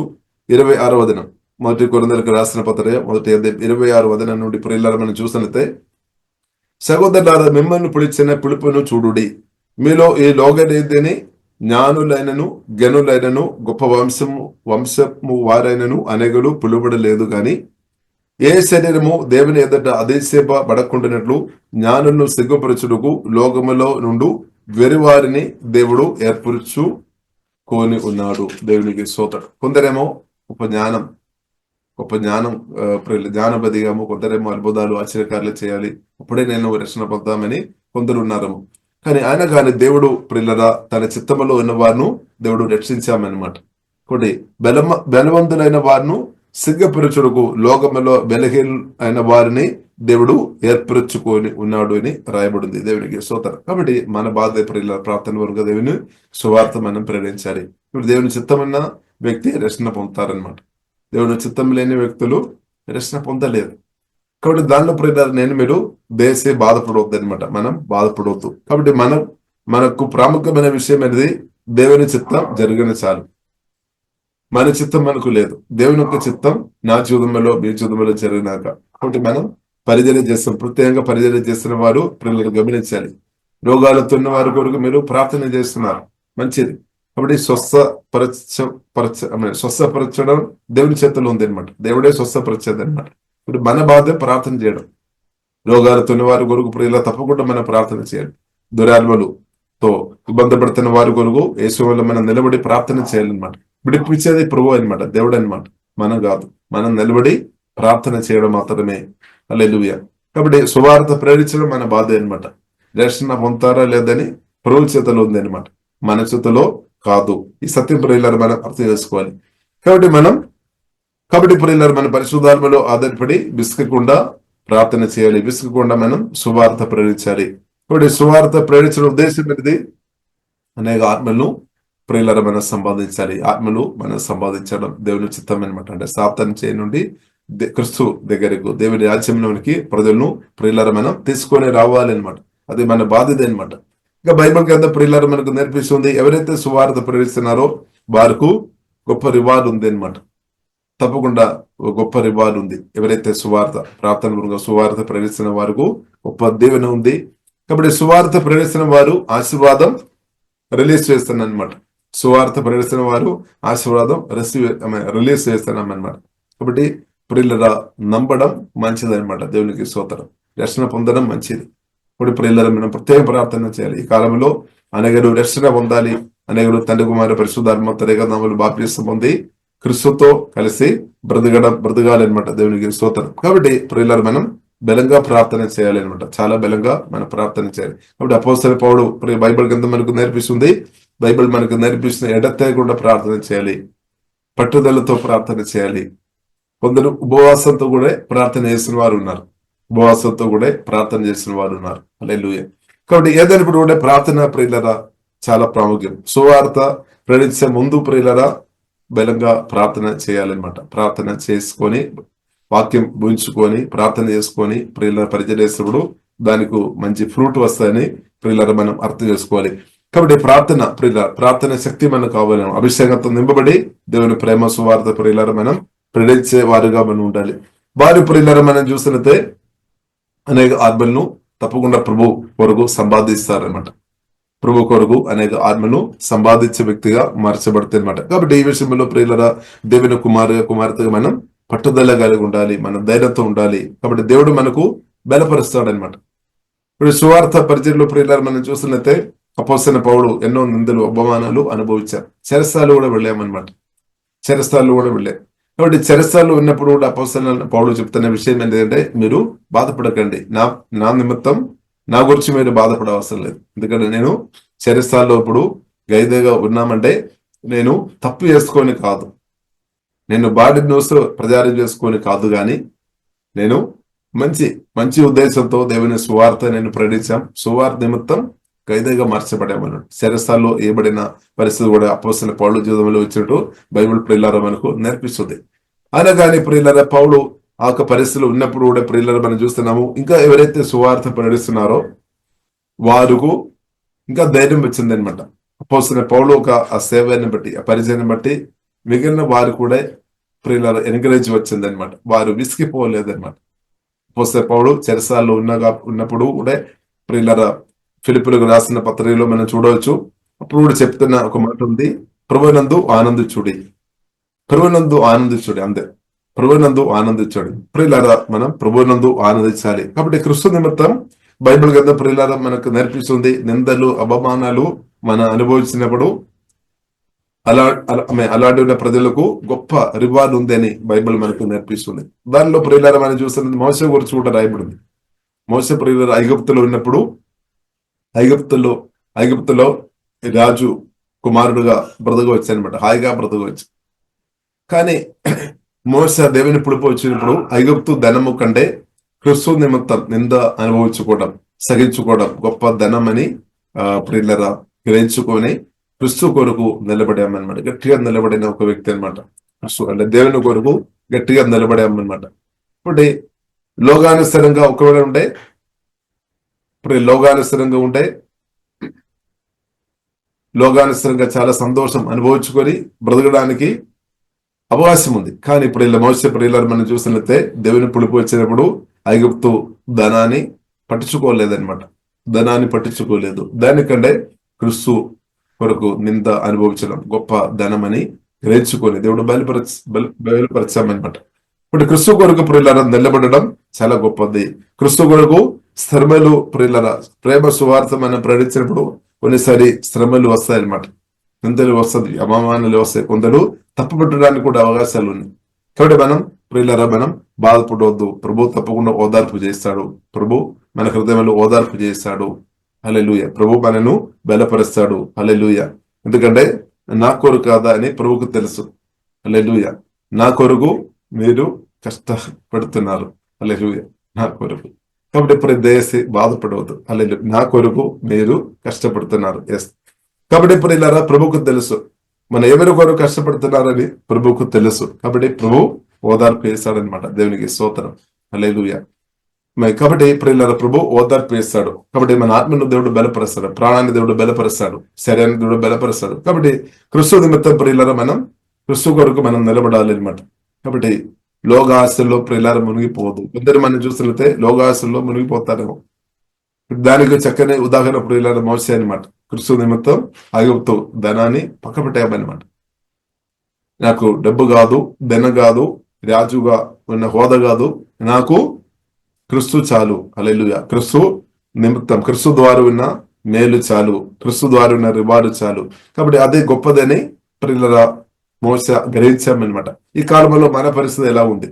26వ వచనం మొదటి కొరింథీయులకు రాసిన పత్రిక 26వ వచనం నుండి ప్రియులారా మనం చూస్తున్నట్టే సహోదరులారా మిమ్మల్ని పిలిచిన పిలుపును చూడుడి, మీలో ఈ లోకరీతిని జ్ఞానులైనను గనులైనను గొప్ప వంశము వారైనను అనేకులు పిలువబడలేదు గాని ఏ శరీరము దేవుని ఎదుట అతిశయపడకుండానట్లు జ్ఞానులను సిగ్గుపరచుటకు లోకములో నుండి వెరివారిని దేవుడు ఏర్పరుచుకొని ఉన్నాడు. దేవునికి స్తోత్రం. కొందరేమో గొప్ప జ్ఞానబదిగాము, కొందరేమో అద్భుతాలు ఆశ్చర్యకార్యాలు చేయాలి, అప్పుడే నేను రక్షణ పొందామని కొందరు ఉన్నారేమో. కానీ దేవుడు ప్రియులారా తన చిత్తములో ఉన్న వారిను దేవుడు రక్షించామన్నమాట. కాబట్టి బలవంతులైన వారిను సిగ్గపరచుటకు లోకములో బలహీన అయిన వారిని దేవుడు ఏర్పరచుకొని ఉన్నాడు అని రాయబడింది. దేవునికి స్తోత్రం. కాబట్టి మన బాధ్యత ప్రియుల ప్రార్థన వరకు దేవుని సువార్త మనం ప్రేరించాలి. ఇప్పుడు దేవుని చిత్తమన్న వ్యక్తి రక్షణ పొందుతారనమాట. దేవుని చిత్తం లేని వ్యక్తులు రక్షణ పొందలేరు. కాబట్టి దానిలో ప్రియుల మీరు దేశే బాధపడవద్దు అనమాట. మనం బాధపడవద్దు. కాబట్టి మనకు ప్రాముఖ్యమైన విషయం అనేది దేవుని చిత్తం జరిగిన చాలు. మన చిత్తం మనకు లేదు. దేవుని యొక్క చిత్తం నా జీవితంలో మీ జీవితంలో జరిగినాక. కాబట్టి మనం పరిచర్య చేస్తాం. ప్రత్యేకంగా పరిచర్య చేస్తున్న వారు పిల్లలు గమనించాలి. రోగాలతో ఉన్న వారి కొరకు మీరు ప్రార్థన చేస్తున్నారు, మంచిది. కాబట్టి స్వస్థపరచడం దేవుని చేతిలో ఉంది అనమాట. దేవుడే స్వస్థపరిచేది అనమాట. ఇప్పుడు మన బాధ్యత ప్రార్థన చేయడం. రోగాలతో ఉన్న వారి కొరకు ప్రియుల తప్పకుండా మనం ప్రార్థన చేయాలి. దురాత్మలుతో ఇబ్బంది పడుతున్న వారి కొరకు యేసు వల్ల మనం నిలబడి ప్రార్థన చేయాలన్నమాట. విడిపించేది ప్రభు అనమాట, దేవుడు అనమాట, మనం కాదు. మనం నిలబడి ప్రార్థన చేయడం మాత్రమే. హల్లెలూయా. కాబట్టి సువార్త ప్రేరించడం మన బాధ్యత అనమాట. రక్షణ పొందుతారా లేదని ప్రభు చేతిలో ఉంది అనమాట, మన చేతిలో కాదు. ఈ సత్యం ప్రియులారు మనం అర్థం చేసుకోవాలి. కాబట్టి ప్రియులారు మన పరిశుద్ధాత్మలో ఆధారపడి విసుకకుండా ప్రార్థన చేయాలి. విసుకకుండా మనం సువార్త ప్రేరించాలి. కాబట్టి సువార్త ప్రేరించడం ఉద్దేశం అనేది అనేక ఆత్మలను ప్రియులారా మనం సంపాదించాలి. ఆత్మలు మనం సంపాదించడం దేవుని చిత్తం అనమాట. అంటే సాతాను చేయి నుండి క్రీస్తు దగ్గరకు, దేవుని రాజ్యంలోనికి ప్రజలను ప్రియులారా మనం తీసుకొని రావాలి అనమాట. అది మన బాధ్యత అనమాట. ఇంకా బైబిల్ గ్రంథం ప్రియులారా మనకు నేర్పిస్తుంది, ఎవరైతే సువార్త ప్రేరిస్తున్నారో వారికి గొప్ప రివార్డ్ ఉంది అనమాట. తప్పకుండా గొప్ప రివార్డ్ ఉంది. ఎవరైతే సువార్త ప్రార్థన సువార్త ప్రేరిస్తున్న వారికి గొప్ప దీవెన ఉంది. కాబట్టి సువార్త ప్రేరిస్తున్న వారు ఆశీర్వాదం రిలీజ్ చేస్తున్నారు అనమాట. సువార్త ప్రేరిస్తున్న వారు ఆశీర్వాదం రిలీజ్ చేస్తున్నాం అనమాట. కాబట్టి ప్రియులరా నమ్మడం మంచిది అనమాట. దేవునికి స్తోత్రం. రక్షణ పొందడం మంచిది. ఇప్పుడు ప్రియులరా మనం ప్రత్యేక ప్రార్థన చేయాలి. ఈ కాలంలో అనేకరు రక్షణ పొందాలి. అనేకరు తండ్రి కుమార పరిశుద్ధాత్మ నామములు బాప్తిసం పొంది క్రీస్తుతో కలిసి బ్రతకాలన్నమాట. దేవునికి స్తోత్రం. కాబట్టి ప్రియులరా మనం బలంగా ప్రార్థన చేయాలి అనమాట. చాలా బలంగా మనం ప్రార్థన చేయాలి. కాబట్టి అపోస్తలుడైన పౌలు బైబిల్ గ్రంథం మనకు నేర్పిస్తుంది. బైబిల్ మనకు నేర్పిస్తున్న ఎడతెగకుండా ప్రార్థన చేయాలి, పట్టుదలతో ప్రార్థన చేయాలి. కొందరు ఉపవాసంతో కూడా ప్రార్థన చేసిన వారు ఉన్నారు. హల్లెలూయా. కాబట్టి ఏదైనప్పుడు కూడా ప్రార్థన ప్రియులరా చాలా ప్రాముఖ్యం. సువార్త ప్రేరించే ముందు ప్రియులరా బలంగా ప్రార్థన చేయాలన్నమాట. ప్రార్థన చేసుకొని వాక్యం ఊహించుకొని ప్రార్థన చేసుకొని ప్రియుల పరిచయం చేసినప్పుడు దానికి మంచి ఫ్రూట్ వస్తాయని ప్రియులరా మనం అర్థం చేసుకోవాలి. కాబట్టి ప్రార్థన శక్తి మనకు కావాలి. అభిషేకంతో నింపబడి దేవుని ప్రేమ సువార్త ప్రియులారా మనం ప్రేరించే వారుగా మనం ఉండాలి. వారి ప్రియులారా మనం చూసినట్లయితే అనేక ఆత్మలను తప్పకుండా ప్రభు కొరకు సంపాదిస్తారనమాట. ప్రభు కొరకు అనేక ఆత్మను సంపాదించే వ్యక్తిగా మార్చబడుతుంది అనమాట. కాబట్టి ఈ విషయంలో ప్రియులారా దేవుని కుమార్తెగా మనం పట్టుదల కలిగి ఉండాలి, మనం ధైర్యంతో ఉండాలి. కాబట్టి దేవుడు మనకు బలపరుస్తాడనమాట. ఇప్పుడు సువార్త పరిచయంలో ప్రియులారా మనం చూసినట్లయితే అపోస్తలుడైన పౌలు ఎన్నో నిందలు అవమానాలు అనుభవించారు. చెరసాలు కూడా వెళ్ళామన్నమాట. కాబట్టి చెరసాలు ఉన్నప్పుడు కూడా అపోస్తలుడైన పౌలు చెప్తున్న విషయం ఏంటంటే, మీరు బాధపడకండి, నా నిమిత్తం నా గురించి మీరు బాధపడవసరం లేదు. ఎందుకంటే నేను చెరసాల్లో ఇప్పుడు ఖైదీగా ఉన్నామంటే నేను తప్పు చేసుకొని కాదు, నేను బాడీ న్యూస్ ప్రచారం చేసుకొని కాదు, కానీ నేను మంచి ఉద్దేశంతో దేవుని సువార్త నేను ప్రకటించాం. సువార్త నిమిత్తం ఖైదీగా మార్చబడామన్నాడు. చెరసాల్లో ఏబడిన పరిస్థితి కూడా అపోస్తలుడైన పౌలు జీవితంలో వచ్చినట్టు బైబిల్ ప్రియులారా మనకు నేర్పిస్తుంది. అనగానే ప్రియులారా పౌలు ఆ పరిస్థితులు ఉన్నప్పుడు కూడా ప్రియులారా మనం చూస్తున్నాము. ఇంకా ఎవరైతే సువార్త ప్రకటిస్తున్నారో వారికి ఇంకా ధైర్యం వచ్చింది అనమాట. అపోస్తలుడైన పౌలు ఆ సేవని బట్టి, ఆ పరిచయాన్ని బట్టి మిగిలిన వారు కూడా ప్రియులారా ఎంకరేజ్ వచ్చింది అనమాట. వారు విసిగిపోలేదన్నమాట. అపోస్తలుడైన పౌలు చెరసాల్లో ఉన్నప్పుడు కూడా ప్రియులారా ఫిలిప్పీయులకు రాసిన పత్రికలో మనం చూడవచ్చు. అప్పుడు కూడా చెప్తున్న ఒక మాట ఉంది, ప్రభువునందు ఆనందించుడి. అంతే, ప్రభువునందు ఆనందించుడి. ప్రియులారా మనం ప్రభువునందు ఆనందించాలి. కాబట్టి క్రీస్తు నిమిత్తం బైబిల్ గ్రంథం ప్రియులారా మనకు నేర్పిస్తుంది. నిందలు అవమానాలు మనం అనుభవించినప్పుడు అలాంటి ఉన్న ప్రజలకు గొప్ప రివార్డ్ ఉంది అని బైబిల్ మనకు నేర్పిస్తుంది. దానిలో ప్రియులారా మనం చూస్తున్నది మోసే గురించి కూడా రాయబడింది. మోసే ప్రియులారా ఐగుప్తులో ఉన్నప్పుడు ఐగుప్తులో రాజు కుమారుడుగా బ్రతకవచ్చు అనమాట. హాయిగా బ్రతకవచ్చు. కానీ మోస దేవుని పిలుపు వచ్చినప్పుడు ఐగుప్తు ధనము కంటే క్రిస్తు నిమిత్తం నింద అనుభవించుకోవడం, సహించుకోవడం గొప్ప ధనం అని ప్రియులరా గ్రహించుకొని క్రిస్తు కొరకు నిలబడామన్నమాట. గట్టిగా నిలబడిన ఒక వ్యక్తి అనమాట క్రిస్తు, అంటే దేవుని కొరకు గట్టిగా నిలబడామన్నమాట. ఇప్పుడు లోకానుసరంగా ఒకవేళ ఉంటే, ఇప్పుడు లోకానుసరంగా చాలా సంతోషం అనుభవించుకొని బ్రతకడానికి అవకాశం ఉంది. కానీ ఇప్పుడు ఇలా మోసే ప్రియులను మనం చూసినట్లయితే దేవుని పిలుపు వచ్చినప్పుడు ఐగుప్తు ధనాన్ని పట్టించుకోలేదన్నమాట. ధనాన్ని పట్టించుకోలేదు. దానికంటే క్రిస్తు కొరకు నింద అనుభవించడం గొప్ప ధనమని గ్రహించుకొని దేవుడు బయలుపరచామన్నమాట. ఇప్పుడు క్రిస్తు కొరకు ప్రియుల నిలబడడం చాలా గొప్పది. క్రిస్తు కొరకు శ్రమలు ప్రియుల ప్రేమ సువార్త మనం ప్రకటించినప్పుడు కొన్నిసారి శ్రమలు వస్తాయన్నమాట, నిందలు వస్తుంది, అవమానాలు వస్తాయి, కొందరు తప్పుపట్టడానికి కూడా అవకాశాలు ఉన్నాయి. కాబట్టి మనం ప్రియులరా మనం బాధపడవద్దు. ప్రభు తప్పకుండా ఓదార్పు చేస్తాడు. ప్రభు మన హృదయంలో ఓదార్పు చేస్తాడు. హల్లెలూయ. ప్రభు మనను బలపరుస్తాడు. హల్లెలూయ. ఎందుకంటే నా కొరకు కాదా అని ప్రభుకు తెలుసు. హల్లెలూయ. నా కొరకు మీరు కష్టపడుతున్నారు. హల్లెలూయ. నా కొరకు. కాబట్టి ఇప్పుడు దయచేసి బాధపడవద్దు. హల్లెలూయ. నా కొరకు మీరు కష్టపడుతున్నారు. ఎస్. కాబట్టి ఇప్పుడు ఇలా ప్రభుకు తెలుసు మన ఎవరి కొరకు కష్టపడుతున్నారని ప్రభుకు తెలుసు. కాబట్టి ప్రభు ఓదార్పు వేస్తాడనమాట. దేవునికి స్తోత్రం. హల్లెలూయ. కాబట్టి ప్రియులారా ప్రభు ఓదార్పు వేస్తాడు. కాబట్టి మన ఆత్మను దేవుడు బలపరుస్తాడు, ప్రాణాన్ని దేవుడు బలపరుస్తాడు, శరీరాన్ని దేవుడు బలపరుస్తాడు. కాబట్టి క్రిస్తు నిమిత్తం ప్రియులారా మనం క్రిస్తు కొరకు మనం నిలబడాలి అనమాట. కాబట్టి లోకాశల్లో ప్రియులారా మునిగిపోవద్దు. ఇద్దరు మనం చూసినట్లయితే లోకాశల్లో మునిగిపోతారేమో. దానికి చక్కని ఉదాహరణ ప్రియులారా మోసే అనమాట. క్రిస్తు నిమిత్తం ఐగుప్తు ధనాన్ని పక్కపెట్టామన్నమాట. నాకు డబ్బు కాదు, ధన కాదు, రాజుగా ఉన్న హోదా కాదు, నాకు క్రిస్తు చాలు. హల్లెలూయా. క్రిస్తు నిమిత్తం, క్రిస్తు ద్వారా ఉన్న మేలు చాలు, క్రిస్తు ద్వారా ఉన్న రివార్డు చాలు. కాబట్టి అదే గొప్పదని ప్రియులరా మోస గ్రహించామన్నమాట. ఈ కాలంలో మన పరిస్థితి ఎలా ఉంది?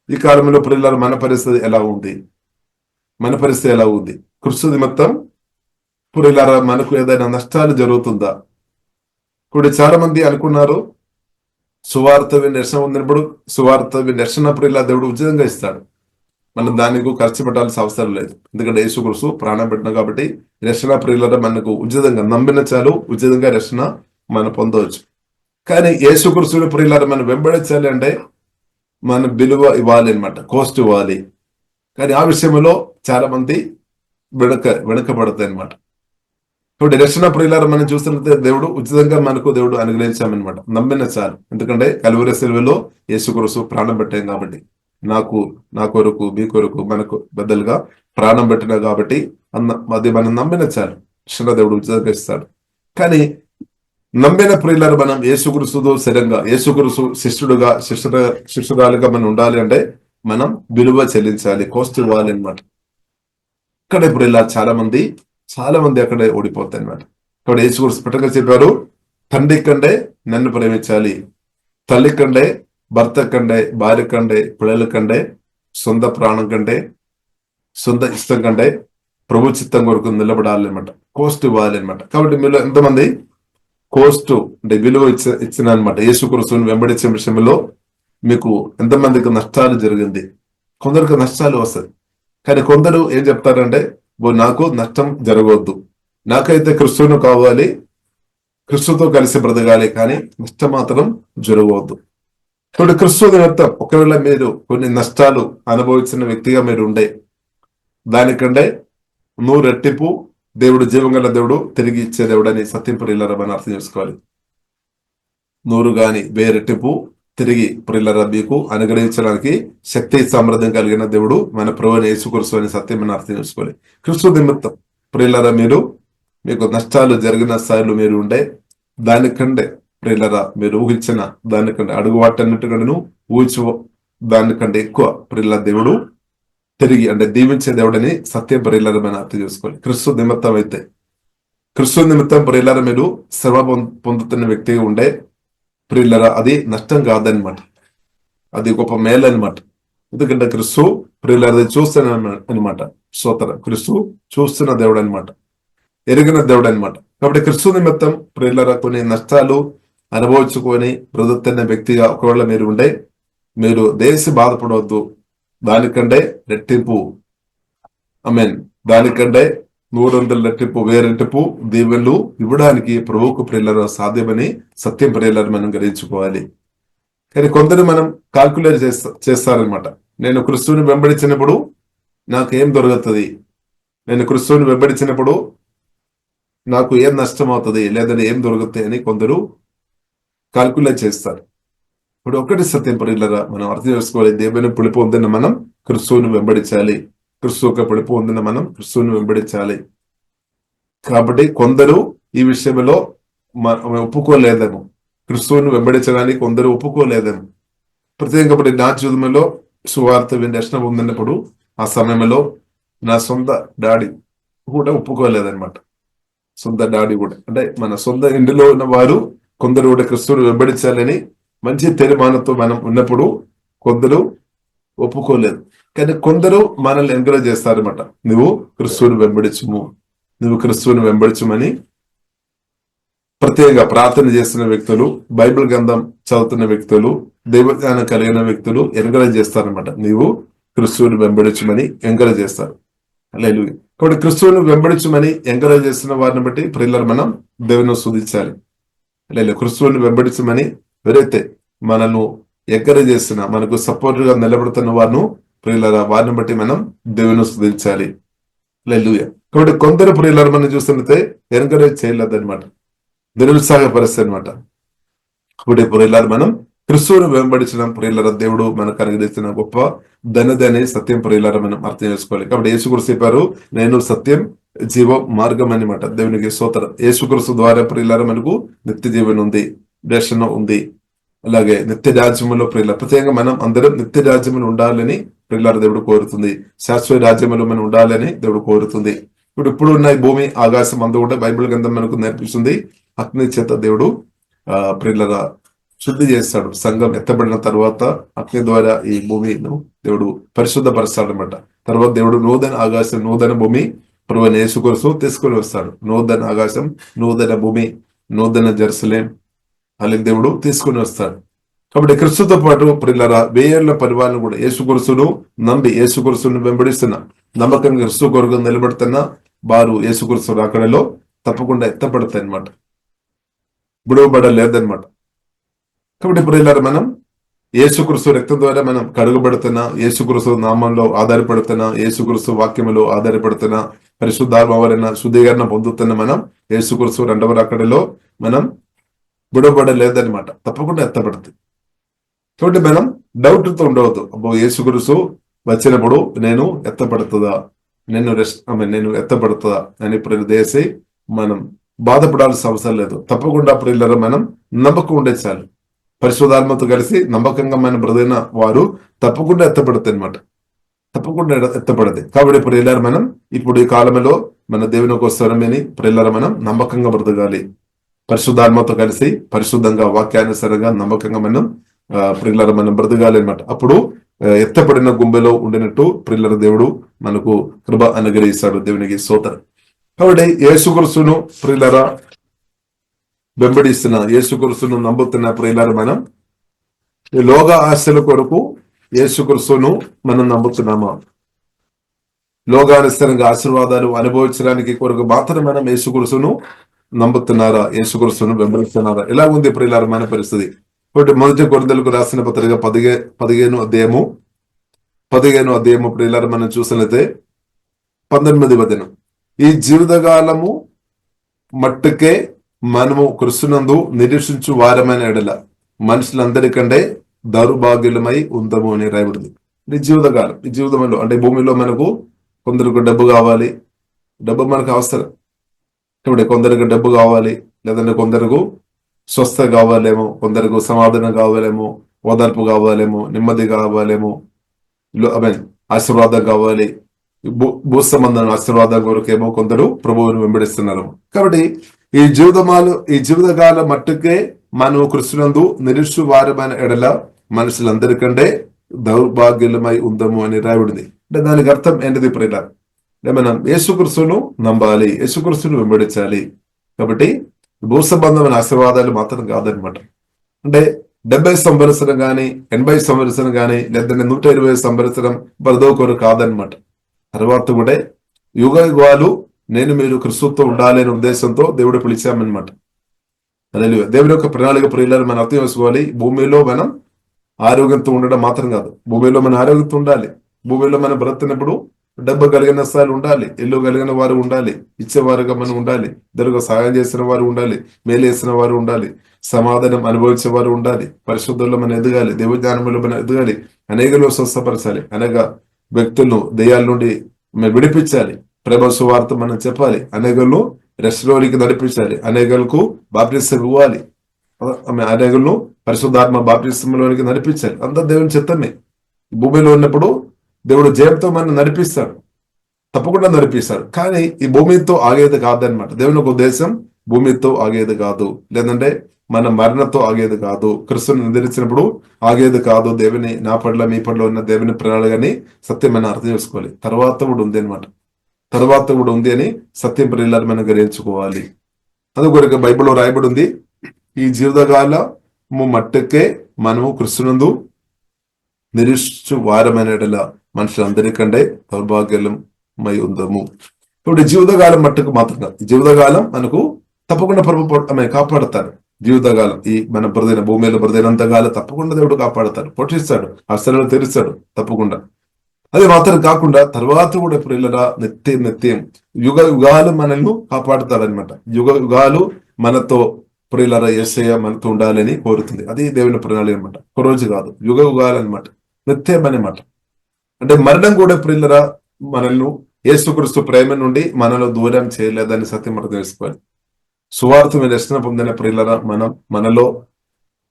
ఈ కాలంలో ప్రియులరా మన పరిస్థితి ఎలా ఉంది? మన పరిస్థితి ఎలా ఉంది? క్రిస్తు నిమిత్తం ప్రియులరా మనకు ఏదైనా నష్టాలు జరుగుతుందా? ఇప్పుడు చాలా మంది అనుకున్నారు సువార్త నిరసన ఉన్నప్పుడు సువార్త నిరసన ప్రియుల దేవుడు ఉచితంగా ఇస్తాడు, మనం దానికి ఖర్చు పెట్టాల్సిన అవసరం లేదు. ఎందుకంటే యేసుక్రీస్తు ప్రాణం పెట్టిన కాబట్టి రక్షణ ప్రియుల మనకు ఉచితంగా నమ్మిన చాలు, ఉచితంగా రక్షణ మనం పొందవచ్చు. కానీ యేసుక్రీస్తుని ప్రియుల మనం వెంబడించాలి అంటే మన విలువ ఇవ్వాలి అనమాట, కోస్ట్ ఇవ్వాలి. కానీ ఆ విషయంలో చాలా మంది వెనకబడతాయి అనమాట. ఇప్పుడు రక్షణ ప్రియులారా మనం చూస్తున్నట్లయితే దేవుడు ఉచితంగా మనకు దేవుడు అనుగ్రహించామన్నమాట, నమ్మిన చాలు. ఎందుకంటే కలువరి శిలువలో యేసుక్రీస్తు ప్రాణం పెట్టాం కాబట్టి, నా కొరకు మీ కొరకు మనకు బదులుగా ప్రాణం పెట్టినా కాబట్టి అది మనం నమ్మిన చాలు, రక్షణ దేవుడు ఉచితంగా ఇస్తాడు. కానీ నమ్మిన ప్రియులారా మనం యేసుక్రీస్తుతో స్థిరంగా, యేసుక్రీస్తు శిష్యురాలుగా మనం ఉండాలి అంటే మనం విలువ చెల్లించాలి, కోస్ట్ ఇవ్వాలి అనమాట. ఇక్కడ ఇప్పుడు ఇలా చాలా మంది అక్కడే ఓడిపోతాయి అనమాట. ఇక్కడ యేసుక్రీస్తు స్పష్టంగా చెప్పారు, తండ్రి కంటే నన్ను ప్రేమించాలి, తల్లి కంటే, భర్త కంటే, భార్య కంటే, పిల్లల కంటే, సొంత ప్రాణం కంటే, సొంత ఇష్టం కంటే ప్రభు చిత్తం కొరకు నిలబడాలి అనమాట, కోస్ట్ ఇవ్వాలి అనమాట. కాబట్టి మీలో ఎంతమంది కోస్ట్ అంటే విలువ ఇచ్చిన అనమాట యేసుక్రీస్తుని వెంబడించే విషయంలో మీకు ఎంతమందికి నష్టాలు జరిగింది? కొందరికి నష్టాలు వస్తాయి. కానీ కొందరు ఏం చెప్తారంటే నాకు నష్టం జరగవద్దు, నాకైతే క్రిస్తును కావాలి, క్రిస్తుతో కలిసి బ్రతకాలి, కానీ నష్టం మాత్రం జరగవద్దు. ఇప్పుడు క్రిస్తు నిమిత్తం ఒకవేళ మీరు కొన్ని నష్టాలు అనుభవించిన వ్యక్తిగా మీరు ఉండే దానికంటే 100 రెట్టింపు దేవుడు, జీవంగల దేవుడు తిరిగి ఇచ్చే దేవుడు అని సత్యం ప్రియులరా మనం అర్థం చేసుకోవాలి. 100 గాని 1000 రెట్టింపు తిరిగి ప్రియులరా మీకు అనుగ్రహించడానికి శక్తి సామర్థ్యం కలిగిన దేవుడు మన ప్రభువైన యేసుక్రీస్తు అని సత్యం మనం అర్థం చేసుకోవాలి. క్రిస్తు నిమిత్తం ప్రియులరా మీకు నష్టాలు జరిగిన స్థాయిలో మీరు ఉండే దానికంటే ప్రియులరా మీరు ఊహించిన దానికంటే అడుగు వాటన్నిటికంటేను ఊహించు దానికంటే ఎక్కువ ప్రియుల దేవుడు తిరిగి అంటే దీవించే దేవుడని సత్యం ప్రియులరా మనం అర్థం చేసుకోవాలి. క్రిస్తు నిమిత్తం ప్రియులరా మీరు శ్రమ పొందుతున్న వ్యక్తిగా ఉండే ప్రియులరా అది నష్టం కాదనమాట, అది గొప్ప మేలు అనమాట. ఎందుకంటే క్రిస్తు ప్రియులరా చూస్తున్న అనమాట, క్రిస్తు చూస్తున్న దేవుడు అనమాట, ఎరిగిన దేవుడు అనమాట. కాబట్టి క్రిస్తు నిమిత్తం ప్రియులరా కొన్ని నష్టాలు అనుభవించుకొని బ్రతుకుతున్న వ్యక్తిగా ఒకవేళ మీరు ఉండే మీరు దేశి బాధపడవద్దు, దానికంటే రెట్టింపు, ఆమేన్, దానికంటే 300 రెట్టింపు, 1000 రెట్టింపు దీవెనలు ఇవ్వడానికి ప్రభువుకు ప్రియులారా సాధ్యమని సత్యం ప్రియులారా మనం గ్రహించుకోవాలి. కానీ కొందరు మనం కాల్కులేట్ చేస్తారనమాట. నేను క్రిస్తువుని వెంబడించినప్పుడు నాకు ఏం దొరుకుతుంది, నేను క్రిస్తువుని వెంబడించినప్పుడు నాకు ఏం నష్టం అవుతుంది, లేదంటే ఏం దొరుకుతాయి అని కొందరు కాల్కులేట్ చేస్తారు. ఇప్పుడు ఒకటి సత్యం ప్రియులారా మనం అర్థం చేసుకోవాలి, దేవుని పిలుపు ఉందని మనం క్రిస్తువుని వెంబడించాలి, క్రిస్తువు యొక్క పిలుపు ఉందని మనం క్రిస్తువుని వెంబడించాలి. కాబట్టి కొందరు ఈ విషయంలో ఒప్పుకోలేదేమో, క్రిస్తువుని వెంబడించడానికి కొందరు ఒప్పుకోలేదేమో. ప్రత్యేకంగా నా జీవితంలో సువార్త దర్శనం ఉందన్నప్పుడు ఆ సమయంలో నా సొంత డాడీ కూడా ఒప్పుకోలేదన్నమాట. సొంత డాడీ కూడా, అంటే మన సొంత ఇంటిలో ఉన్న వారు కొందరు కూడా క్రిస్తువుని వెంబడించాలని మంచి తీర్మానంతో మనం ఉన్నప్పుడు కొందరు ఒప్పుకోలేదు. కానీ కొందరు మనల్ని ఎంకరేజ్ చేస్తారన్నమాట, నువ్వు క్రిస్తువుని వెంబడించుము, నువ్వు క్రిస్తువుని వెంబడించమని. ప్రత్యేకంగా ప్రార్థన చేస్తున్న వ్యక్తులు, బైబిల్ గ్రంథం చదువుతున్న వ్యక్తులు, దైవజ్ఞానం కలిగిన వ్యక్తులు ఎంకరేజ్ చేస్తారనమాట, నీవు క్రిస్తువుని వెంబడించమని ఎంకరేజ్ చేస్తారు. హల్లెలూయా. కాబట్టి క్రిస్తువుని వెంబడించమని ఎంకరేజ్ చేస్తున్న వారిని బట్టి ప్రియులారా మనం దేవుని స్తుతించాలి. హల్లెలూయా. క్రిస్తువుని వెంబడించమని ఎవరైతే మనను ఎంకరేజ్ చేస్తున్నా, మనకు సపోర్ట్ గా నిలబడుతున్న వారిని ప్రియులారా వారిని బట్టి మనం దేవుని స్తుతించాలి. హల్లెలూయా. కాబట్టి కొందరు ప్రియులారా మనం చూస్తున్నట్టే ఎంకరేజ్ చేయలేదన్నమాట, నిరుత్సాహపరుస్తుంది అనమాట. కాబట్టి ప్రియులారా మనం క్రిస్తువుని వెంబడించడం ప్రియులారా దేవుడు మనకు అనుగ్రహించిన గొప్ప ధనదని సత్యం ప్రియులారా మనం అర్థం చేసుకోవాలి. కాబట్టి యేసుక్రీస్తు చెప్పారు, నేను సత్యం జీవ మార్గం అన్నమాట. దేవునికి స్తోత్రం. యేసుక్రీస్తు ద్వారా ప్రియులారా మనకు నిత్య జీవనం ఉంది, రక్షణ ఉంది, అలాగే నిత్య రాజ్యములో ప్రియులారా ప్రత్యేకంగా మనం అందరం నిత్య రాజ్యములు ఉండాలని ప్రియులారా దేవుడు కోరుతుంది. శాశ్వత రాజ్యములో మనం ఉండాలని దేవుడు కోరుతుంది. ఇప్పుడు ఉన్న ఈ భూమి ఆకాశం అంతా కూడా బైబిల్ గ్రంథం మనకు నేర్పిస్తుంది, అగ్ని చేత దేవుడు ప్రియులారా శుద్ధి చేస్తాడు. సంఘం ఎత్తబడిన తర్వాత అగ్ని ద్వారా ఈ భూమిను దేవుడు పరిశుద్ధపరుస్తాడనమాట. తర్వాత దేవుడు నూతన ఆకాశం, నూతన భూమి ప్రభువైన యేసుక్రీస్తు తీసుకుని వస్తాడు. నూతన ఆకాశం, నూతన భూమి, నూతన జెరూసలేం అలాగే దేవుడు తీసుకుని వస్తాడు. కాబట్టి క్రీస్తుతో పాటు ప్రియులారా వేయేళ్ల పరివారం కూడా యేసుక్రీస్తును నమ్మి యేసుక్రీస్తును వెంబడిస్తున్న, నమ్మకంగా క్రీస్తు కొరకు నిలబడుతున్న వారు యేసుక్రీస్తు రాకడలో తప్పకుండా ఎత్తపడతాయి అనమాట, విడువబడలేదన్నమాట. కాబట్టి ప్రియులారా మనం యేసుక్రీస్తు రక్తం ద్వారా మనం కడుగబడుతున్నా, యేసుక్రీస్తు నామంలో ఆధారపడుతున్నా, యేసుక్రీస్తు వాక్యములో ఆధారపడుతున్నా, పరిశుద్ధాత్మ వలన శుద్ధీకరణ పొందుతున్న మనం యేసుక్రీస్తు రెండవ రాకడలో మనం విడువబడలేదన్నమాట, తప్పకుండా ఎత్తపడుతుంది. కాబట్టి మనం డౌట్తో ఉండవద్దు, అబ్బో యేసుక్రీస్తు వచ్చినప్పుడు నేను ఎత్తపడుతుందా, నేను ఎత్తపడుతుందా అని ప్రదేశి మనం బాధపడాల్సిన అవసరం లేదు. తప్పకుండా ప్రియులారా మనం నమ్మకం ఉండే చాలు. పరిశుద్ధాత్మతో కలిసి నమ్మకంగా మన బ్రదైన వారు తప్పకుండా ఎత్తపడతాయి అనమాట, తప్పకుండా ఎత్తపడతాయి. కాబట్టి ప్రియులారా మనం ఇప్పుడు ఈ కాలంలో మన దేవుని కోసమని ప్రియులారా మనం నమ్మకంగా బ్రతకాలి. పరిశుద్ధాత్మతో కలిసి పరిశుద్ధంగా వాక్యానుసారంగా నమ్మకంగా మనం ప్రియులారా మనం బ్రతకాలి అనమాట. అప్పుడు ఎత్తపడిన గుంబెలో ఉండినట్టు ప్రియులారా దేవుడు మనకు కృప అనుగ్రహిస్తాడు. దేవునికి స్తోత్రం. కాబట్టి యేసుక్రీస్తును ప్రియులారా వెంబడిస్తున్న, యేసుక్రీస్తును నమ్ముతున్న ప్రియులారా మనం ఈ లోక ఆశల కొరకు యేసుక్రీస్తును మనం నమ్ముతున్నామా? లోకానుసారంగా ఆశీర్వాదాలు అనుభవించడానికి కొరకు మాత్రం మనం యేసుక్రీస్తును నమ్ముతున్నారా? యేసుక్రీస్తును వెంబడిస్తున్నారా? ఎలా ఉంది ప్రియులారా మన పరిస్థితి? కాబట్టి మొదటి కొరింథీయులకు రాసిన పత్రిక 15వ అధ్యాయము ప్రియులారా మనం చూసినట్లయితే 19వ వచనం, ఈ జీవితకాలము మట్టుకే మనము క్రీస్తునందు నిరీక్షించు వారమైన ఎడల మనుషులందరికంటే దౌర్భాగ్యులమై ఉందము అని రాయబడింది. ఈ జీవితకాలం, ఈ జీవితంలో అంటే భూమిలో మనకు కొందరికి డబ్బు కావాలి, డబ్బు మనకు అవసరం. ఇప్పుడు కొందరికి డబ్బు కావాలి, లేదంటే కొందరకు స్వస్థ కావాలేమో, కొందరికి సమాధానం కావాలేమో, ఓదార్పు కావాలేమో, నెమ్మది కావాలేమో, ఆశీర్వాదం కావాలి, భూ సంబంధం ఆశీర్వాదం కొరకేమో కొందరు ప్రభువుని వెంబడిస్తున్నారు. కాబట్టి ఈ జీవితకాల మట్టుకే మనం క్రీస్తునందు నిరీక్షు వారమైన ఎడల మనుషులందరికంటే దౌర్భాగ్యులమై ఉందము అని రాయబడింది. అంటే దానికి అర్థం ఏంటిది ప్రియులారా? మనం యేసుక్రీస్తును నమ్మాలి, యేసుక్రీస్తును వెంబడించాలి. కాబట్టి భూ సంబంధమైన ఆశీర్వాదాలు మాత్రం కాదనమాట. అంటే 70 సంవత్సరం గాని 80 సంవత్సరం గాని లేదంటే 120 సంవత్సరం బ్రతకొరు కాదనమాట. తర్వాత కూడా యుగ యుగాలు నేను మీరు క్రీస్తుతో ఉండాలి అనే ఉద్దేశంతో దేవుడు పిలిచామన్నమాట. హల్లెలూయా. దేవుని యొక్క ప్రణాళిక ప్రియులను మనం అర్థం చేసుకోవాలి. భూమిలో మనం ఆరోగ్యంతో ఉండడం మాత్రం కాదు, భూమిలో మన ఆరోగ్యంతో ఉండాలి. భూమిలో మనం బ్రతున్నప్పుడు డబ్బు కలిగిన స్థాయిలు ఉండాలి, ఇల్లు కలిగిన వారు ఉండాలి, ఇచ్చేవారుగా మనం ఉండాలి, ఇద్దరుగా సహాయం చేసిన వారు ఉండాలి, మేలు చేసిన వారు ఉండాలి, సమాధానం అనుభవించే వారు ఉండాలి, పరిశుద్ధంలో మనం ఎదగాలి, దేవజ్ఞానంలో మనం ఎదగాలి, అనేకలో స్వస్థపరచాలి, అనేక వ్యక్తులను దెయ్యాల నుండి విడిపించాలి, ప్రేమ సువార్త మనం చెప్పాలి, అనేకలను రెస్టోరీకి నడిపించాలి, అనేకలకు బాప్టిసం ఇవ్వాలి, అనేకలను పరిశుద్ధాత్మ బాప్టిసంలోనికి నడిపించాలి. అంతా దేవుని చిత్తమే. భూమిలో ఉన్నప్పుడు దేవుడు జయంతో మనం నడిపిస్తాడు, తప్పకుండా నడిపిస్తాడు. కానీ ఈ భూమితో ఆగేది కాదనమాట. దేవుని ఒక ఉద్దేశం భూమితో ఆగేది కాదు, లేదంటే మన మరణంతో ఆగేది కాదు, క్రీస్తుని నిద్రించినప్పుడు ఆగేది కాదు. దేవుని నా పట్ల మీ పట్ల ఉన్న దేవుని ప్రణాళికని సత్యం మనం అర్థం చేసుకోవాలి. తర్వాత కూడా ఉంది అనమాట, తర్వాత కూడా ఉంది అని సత్యం ప్రియులను మనం గ్రహించుకోవాలి. అందుకొరకు బైబిల్లో రాయబడి ఉంది, ఈ జీవితకాలము మట్టుకే మనము క్రీస్తునందు నిరీక్షు వారమైనలా మనుషులందరికంటే దౌర్భాగ్యమై ఉందము. ఇప్పుడు జీవితకాలం మట్టుకు మాత్రం, జీవితకాలం మనకు తప్పకుండా ప్రభు కాపాడతారు. జీవితకాలం ఈ మన బ్రదైన భూమిలో బ్రదైనంతకాలం తప్పకుండా దేవుడు కాపాడతాడు, పోషిస్తాడు, అసలు తెరుస్తాడు తప్పకుండా. అది మాత్రం కాకుండా తర్వాత కూడా ప్రియులరా నిత్యం యుగ యుగాలు మనల్ని కాపాడుతాడనమాట. యుగ యుగాలు మనతో ప్రియులరా యేసయ్య మనతో ఉండాలని కోరుతుంది. అది దేవుని ప్రణాళిక అనమాట. ఒక రోజు కాదు, యుగ యుగాలు అనమాట, నిత్యం అనమాట. అంటే మరణం కూడా ప్రియులరా మనల్ని యేసుక్రీస్తు ప్రేమ నుండి మనలో దూరం చేయలేదని సత్యం అర్థం చేసుకోవాలి. సువార్త మీద రక్షణ పొందిన ప్రియులరా మనలో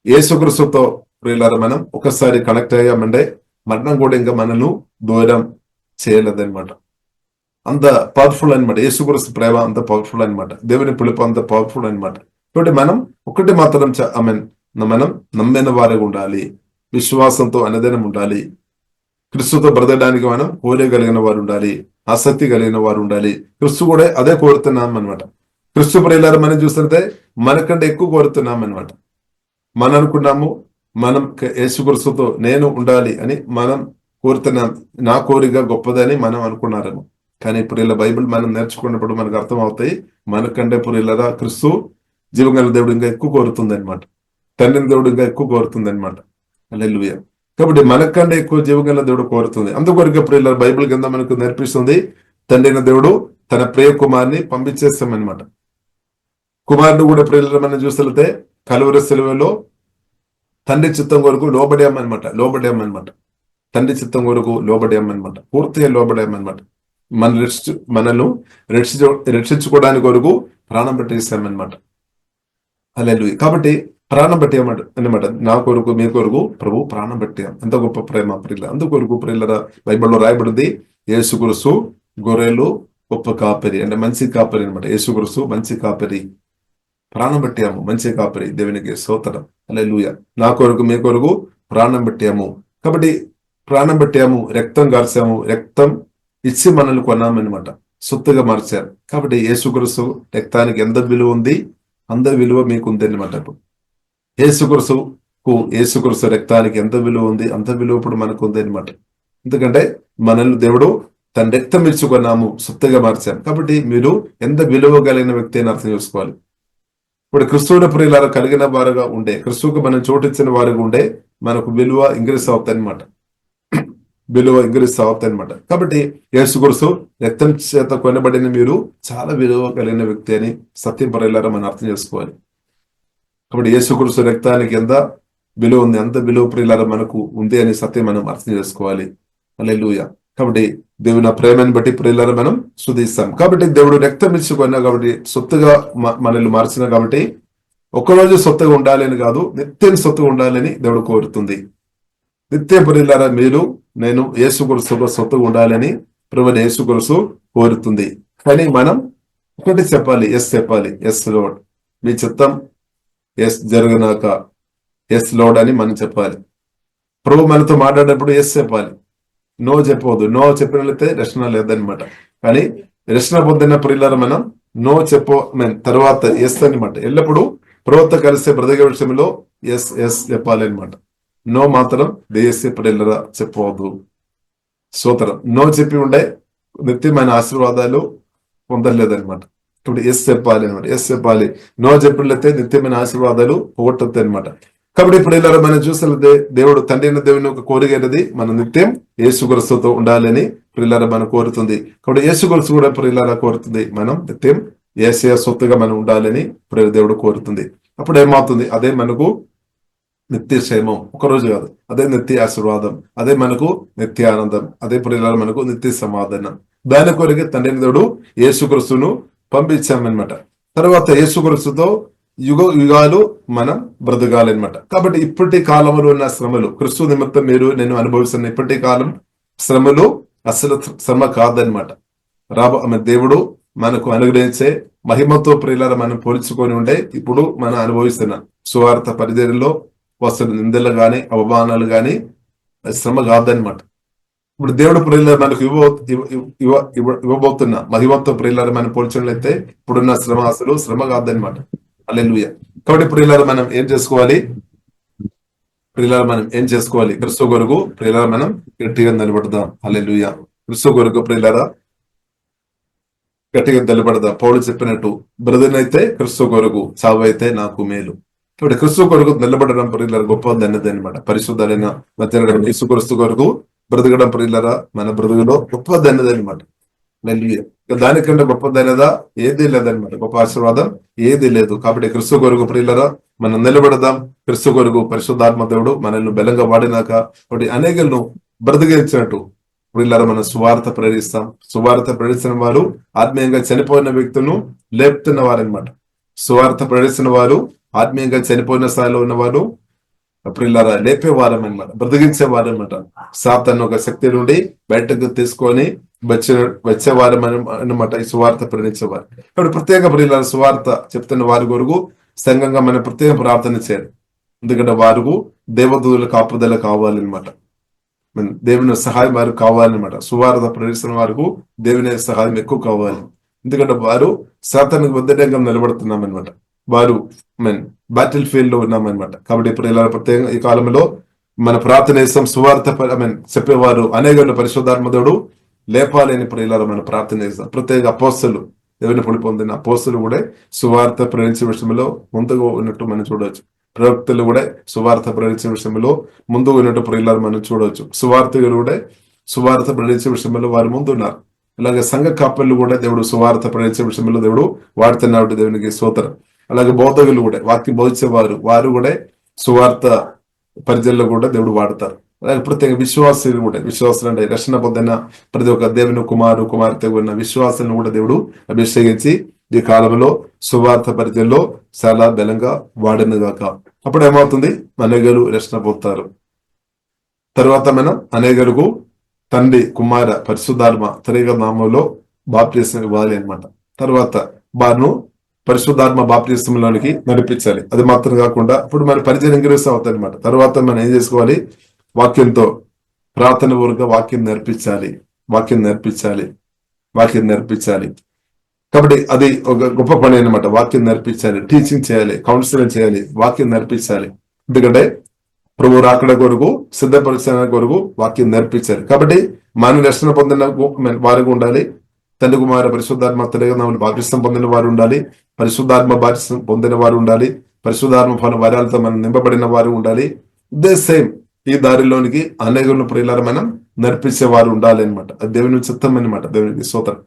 యేసుక్రీస్తుతో ప్రియులరా మనం ఒకసారి కనెక్ట్ అయ్యామంటే మరణం కూడా ఇంకా మనల్ని దూరం చేయలేదన్నమాట. అంత పవర్ఫుల్ అనమాట. యేసుక్రీస్తు ప్రేమ అంత పవర్ఫుల్ అనమాట. దేవుని పిలుపు అంత పవర్ఫుల్ అనమాట. కాబట్టి మనం ఒకటి మాత్రం మనం నమ్మిన వారిగా ఉండాలి, విశ్వాసంతో అనుదినం ఉండాలి, క్రీస్తుతో బ్రతకడానికి మనం కోరగలిగిన వారు ఉండాలి, ఆసక్తి కలిగిన వారు ఉండాలి. క్రీస్తు కూడా అదే కోరుతున్నాం అనమాట. క్రీస్తు ప్రియులారా మనం చూస్తుంటే మనకంటే ఎక్కువ కోరుతున్నాం అనమాట. మనం అనుకున్నాము మనం యేసుక్రీస్తుతో నేను ఉండాలి అని మనం కోరుతున్నాం, నా కోరిక గొప్పదని మనం అనుకున్నారేమో. కానీ ప్రియుల బైబిల్ మనం నేర్చుకున్నప్పుడు మనకు అర్థం అవుతాయి, మనకంటే ప్రియులరా క్రీస్తు జీవగల దేవుడు ఇంకా ఎక్కువ కోరుతుంది అనమాట. తండ్రిని దేవుడు ఇంకా ఎక్కువ కోరుతుంది అనమాట. హల్లెలూయా. కాబట్టి మనకంటే ఎక్కువ జీవగల దేవుడు కోరుతుంది. అందుకొరకు ప్రియుల బైబిల్ కింద మనకు నేర్పిస్తుంది, తండ్రిన దేవుడు తన ప్రియ కుమార్ని పంపించేస్తామన్నమాట. కుమారుడు కూడా ప్రియుల మనం చూస్తే కలువరి సిలువలో తండ్రి చిత్తం కొరకు లోబడామన్నమాట. తండ్రి చిత్తం కొరకు లోబడామన్నమాట, పూర్తిగా లోబడామన్నమాట. మనను రక్షించుకోవడానికి కొరకు ప్రాణం పెట్టేస్తామన్నమాట. హల్లెలూయా. కాబట్టి ప్రాణం పెట్టామన్నమాట. నా కొరకు మీ కొరకు ప్రభు ప్రాణం పెట్టాం. ఎంత గొప్ప ప్రేమ ప్రియుల. అందుకొరకు ప్రియుల బైబిల్లో రాయబడింది, యేసుక్రీస్తు గొర్రెలు గొప్ప కాపరి, అంటే మంచి కాపరి అనమాట. యేసుక్రీస్తు మంచి కాపరి, ప్రాణం పెట్టాము, మంచి కాపరి. దేవునికి స్తోత్రం. హల్లెలూయా. నా కొరకు మీ కొరకు ప్రాణం పెట్టాము. కాబట్టి ప్రాణం పెట్టాము, రక్తం కార్చాము, రక్తం ఇచ్చి మనల్ని కొన్నామన్నమాట, సొత్తుగా మార్చారు. కాబట్టి యేసుక్రీస్తు రక్తానికి ఎంత విలువ ఉంది, అంత విలువ మీకు ఉంది అనమాట. ఇప్పుడు యేసుక్రీస్తు రక్తానికి ఎంత విలువ ఉంది, అంత విలువ ఇప్పుడు మనకు ఉంది అనమాట. ఎందుకంటే మనల్ని దేవుడు తన రక్తం ఇచ్చుకున్నాము, సొత్తుగా మార్చాము. కాబట్టి మీరు ఎంత విలువ కలిగిన వ్యక్తి అని అర్థం చేసుకోవాలి. ఇప్పుడు క్రిస్తువుని ప్రియులారా కలిగిన వారుగా ఉండే, క్రిస్తువుకు మనం చోటిచ్చిన వారుగా ఉండే మనకు విలువ ఇంక్రీస్ అవుతాయి అనమాట. కాబట్టి యేసుక్రీస్తు రక్తం చేత కొనబడిన మీరు చాలా విలువ కలిగిన వ్యక్తి అని సత్యం ప్రియులారా మనం అర్థం చేసుకోవాలి. కాబట్టి యేసుక్రీస్తు రక్తానికి ఎంత విలువ ఉంది, అంత విలువ ప్రియులారా మనకు ఉంది అని సత్యం మనం అర్థం చేసుకోవాలి. హల్లెలూయా. కాబట్టి దేవుని ప్రేమను బట్టి ప్రియులారా మనం స్తుతిస్తాం. కాబట్టి దేవుడు రక్తం ఇచ్చుకున్నా, కాబట్టి సొత్తుగా మనల్ని మార్చిన, కాబట్టి ఒక్కరోజు సొత్తుగా ఉండాలని కాదు, నిత్యం సొత్తుగా ఉండాలని దేవుడు కోరుతుంది. నిత్య ప్రియులారా మీరు నేను యేసుక్రీస్తుతో సొత్తుగా ఉండాలని ప్రభువైన యేసుక్రీస్తు కోరుతుంది. కానీ మనం ఒకటి చెప్పాలి, ఎస్ లోడ్, మీ చిత్తం ఎస్ జరగనాక ఎస్ లోడ్ అని మనం చెప్పాలి. ప్రభు మనతో మాట్లాడేటప్పుడు ఎస్ చెప్పాలి, నో చెప్పవద్దు. నో చెప్పినట్లయితే రక్షణ లేదనమాట. కానీ రక్షణ పొందిన ప్రియులారా మనం నో తర్వాత ఎస్ అనమాట. ఎల్లప్పుడూ ప్రవక్త కలిసే బ్రతికే విషయంలో ఎస్ ఎస్ చెప్పాలి అనమాట. నో మాత్రం దయచేసి ప్రియులారా చెప్పవద్దు. స్తోత్రం. నో చెప్పి ఉండే నిత్యమైన ఆశీర్వాదాలు పొందలేదనమాట. ఇప్పుడు ఎస్ చెప్పాలి అనమాట. ఎస్ చెప్పాలి. నో చెప్పినట్లయితే నిత్యమైన ఆశీర్వాదాలు పోగొట్టద్దు అనమాట. కాబట్టి ఇప్పుడు ఇలా మనం చూసినట్లయితే దేవుడు తండ్రి అయిన దేవుని ఒక కోరికైనది మనం నిత్యం యేసుక్రీస్తుతో ఉండాలని ప్రియులారా మనం కోరుతుంది. కాబట్టి యేసుక్రీస్తు కూడా ప్రియులారా కోరుతుంది మనం నిత్యం యేసయ్య సొత్తుగా మనం ఉండాలని దేవుడు కోరుతుంది. అప్పుడు ఏమవుతుంది? అదే మనకు నిత్య క్షేమం. ఒకరోజు కాదు, అదే నిత్య ఆశీర్వాదం, అదే మనకు నిత్య ఆనందం, అదే ప్రియులారా మనకు నిత్య సమాధానం. దాని కొరకు తండ్రి అయిన దేవుడు యేసుక్రీస్తును పంపించామన్నమాట. తర్వాత యేసుక్రీస్తుతో యుగ యుగాలు మనం బ్రతకాలన్నమాట. కాబట్టి ఇప్పటి కాలంలో ఉన్న శ్రమలు క్రీస్తు నిమిత్తం మీరు నేను అనుభవిస్తున్న ఇప్పటి కాలం శ్రమలు అసలు శ్రమ కాదనమాట. దేవుడు మనకు అనుగ్రహించే మహిమతో ప్రియులారా మనం పోల్చుకొని ఉండే ఇప్పుడు మనం అనుభవిస్తున్న సువార్త పరిధిలో వస్తున్న నిందలు గాని అవమానాలు గాని శ్రమ కాదనమాట. ఇప్పుడు దేవుడు ప్రియులారా మనకు ఇవ్వబోతున్న మహిమతో ప్రియులారా మనం పోల్చినట్లయితే ఇప్పుడున్న శ్రమ అసలు శ్రమ కాదనమాట. హల్లెలూయా. కాబట్టి ప్రియులారా మనం ఏం చేసుకోవాలి? క్రీస్తు కొరకు ప్రియులారా మనం గట్టిగా నిలబడదాం. హల్లెలూయా. క్రీస్తు కొరకు ప్రియులారా గట్టిగా నిలబడదాం. పౌలు చెప్పినట్టు బ్రదనైతే క్రీస్తు కొరకు, చావు అయితే నాకు మేలు. కాబట్టి క్రీస్తు కొరకు నిలబడడం ప్రియులారా గొప్ప ధన్యత అనమాట. పరిశుద్ధమైన క్రీస్తు కొరకు బ్రతకడం ప్రియులారా మన బ్రతుకులో గొప్ప ధన్యత అనమాట. దానికంటే గొప్ప ధన్యత ఏదీ లేదనమాట. గొప్ప ఆశీర్వాదం ఏదీ లేదు. కాబట్టి క్రీస్తు కొరకు ప్రియులారా మనం నిలబడదాం. క్రీస్తు కొరకు పరిశుద్ధాత్మ దేవుడు మనల్ని బలంగా వాడినాక కాబట్టి అనేకలను బ్రతికించినట్టు ప్రియులారా మనం సువార్త ప్రేరిస్తాం. సువార్త ప్రేరిస్తున్న వారు ఆత్మీయంగా చనిపోయిన వ్యక్తులను లేపుతున్న వారనమాట. సువార్త ప్రేరిస్తున్న వారు ఆత్మీయంగా చనిపోయిన స్థాయిలో ఉన్నవారు ప్రియులారా లేపేవారం అనమాట, బ్రతికించే వారు అనమాట. సాతాను ఒక శక్తి నుండి బయటకు తీసుకొని వచ్చేవారం అనమాట ఈ సువార్త ప్రేరించేవారు. ఇప్పుడు ప్రత్యేక ప్రియులారా సువార్త చెప్తున్న వారి కొరకు సంఘంగా మనం ప్రత్యేక ప్రార్థన చేయాలి. ఎందుకంటే వారు దేవదూతల కాపుదల కావాలన్నమాట. దేవుని సహాయం వారు కావాలన్నమాట. సువార్త ప్రేరిస్తున్న వారికి దేవుని సహాయం ఎక్కువ కావాలి. ఎందుకంటే వారు సాతానుకు వ్యతిరేకంగా నిలబడుతున్నాం అనమాట. వారు బ్యాటిల్ ఫీల్డ్ లో ఉన్నామన్నమాట. కాబట్టి ఇప్పుడు ఇలా ప్రత్యేకంగా ఈ కాలంలో మన ప్రార్థన చేస్తాం. సువార్త చెప్పేవారు అనేక పరిశుద్ధాత్మ దేవుడు లేపాలని ఇప్పుడు ఇలా మనం ప్రార్థన చేస్తాం. ప్రత్యేక అపోస్తలు దేవుని పొడి పొందిన అపోస్తలు కూడా సువార్త ప్రేరించే విషయంలో ముందుగా ఉన్నట్టు మనం చూడవచ్చు. ప్రవక్తలు కూడా సువార్త ప్రేరించే విషయంలో ముందుగా ఉన్నట్టు ప్రియులారా మనం చూడవచ్చు. సువార్తలు కూడా సువార్త ప్రేరించే విషయంలో వారు ముందున్నారు. అలాగే సంఘ కాపర్లు కూడా దేవుడు సువార్త ప్రేరించే విషయంలో దేవుడు వాడుతున్నాడు. దేవునికి స్తోత్రం. అలాగే బోధకులు కూడా వాక్యం బోధించేవారు వారు కూడా సువార్త పరిచయంలో కూడా దేవుడు వాడతారు. అలాగే ప్రత్యేక విశ్వాసులు కూడా, విశ్వాసులు అంటే రక్షణ పొందిన ప్రతి ఒక్క దేవుని కుమార్తె ఉన్న విశ్వాసాలను కూడా దేవుడు అభిషేకించి ఈ కాలంలో సువార్త పరిచయంలో చాలా బలంగా వాడిన గాక. అప్పుడు ఏమవుతుంది? అనేకులు రక్షణ పొందుతారు. తర్వాత మనం అనేకులకు తండ్రి కుమార పరిశుద్ధాత్మ త్రియేక నామంలో బాప్తిసం ఇవ్వాలి అనమాట. తర్వాత వారిను పరిశుద్ధాత్మ బాప్తిసంలోనికి నడిపించాలి. అది మాత్రం కాకుండా ఇప్పుడు మన పరిచయం ఇంక్రీస్ అవుతుంది అనమాట. తర్వాత మనం ఏం చేసుకోవాలి? వాక్యంతో ప్రార్థన పూర్వకంగా వాక్యం నేర్పించాలి. కాబట్టి అది ఒక గొప్ప పని అనమాట. వాక్యం నేర్పించాలి, టీచింగ్ చేయాలి, కౌన్సిలింగ్ చేయాలి, వాక్యం నేర్పించాలి. ఎందుకంటే ప్రభు రాకడ కొరకు సిద్ధపరిచే కొరకు వాక్యం నేర్పించాలి. కాబట్టి మన రక్షణ పొందిన వారికి ఉండాలి. తండ్రి కుమార పరిశుద్ధాత్మ త్రియేక బాప్తిసం పొందిన వారు ఉండాలి. పరిశుద్ధాత్మ బాప్తిసం పొందిన వారు ఉండాలి. పరిశుద్ధాత్మ ఫల వరాలతో మనం నింపబడిన వారు ఉండాలి. ఇదే సేమ్ ఈ దారిలోనికి అనేకులను ప్రియులారా మనం నడిపించే వారు ఉండాలి అనమాట. అది దేవుని చిత్తం అనమాట. దేవునికి స్తోత్రం.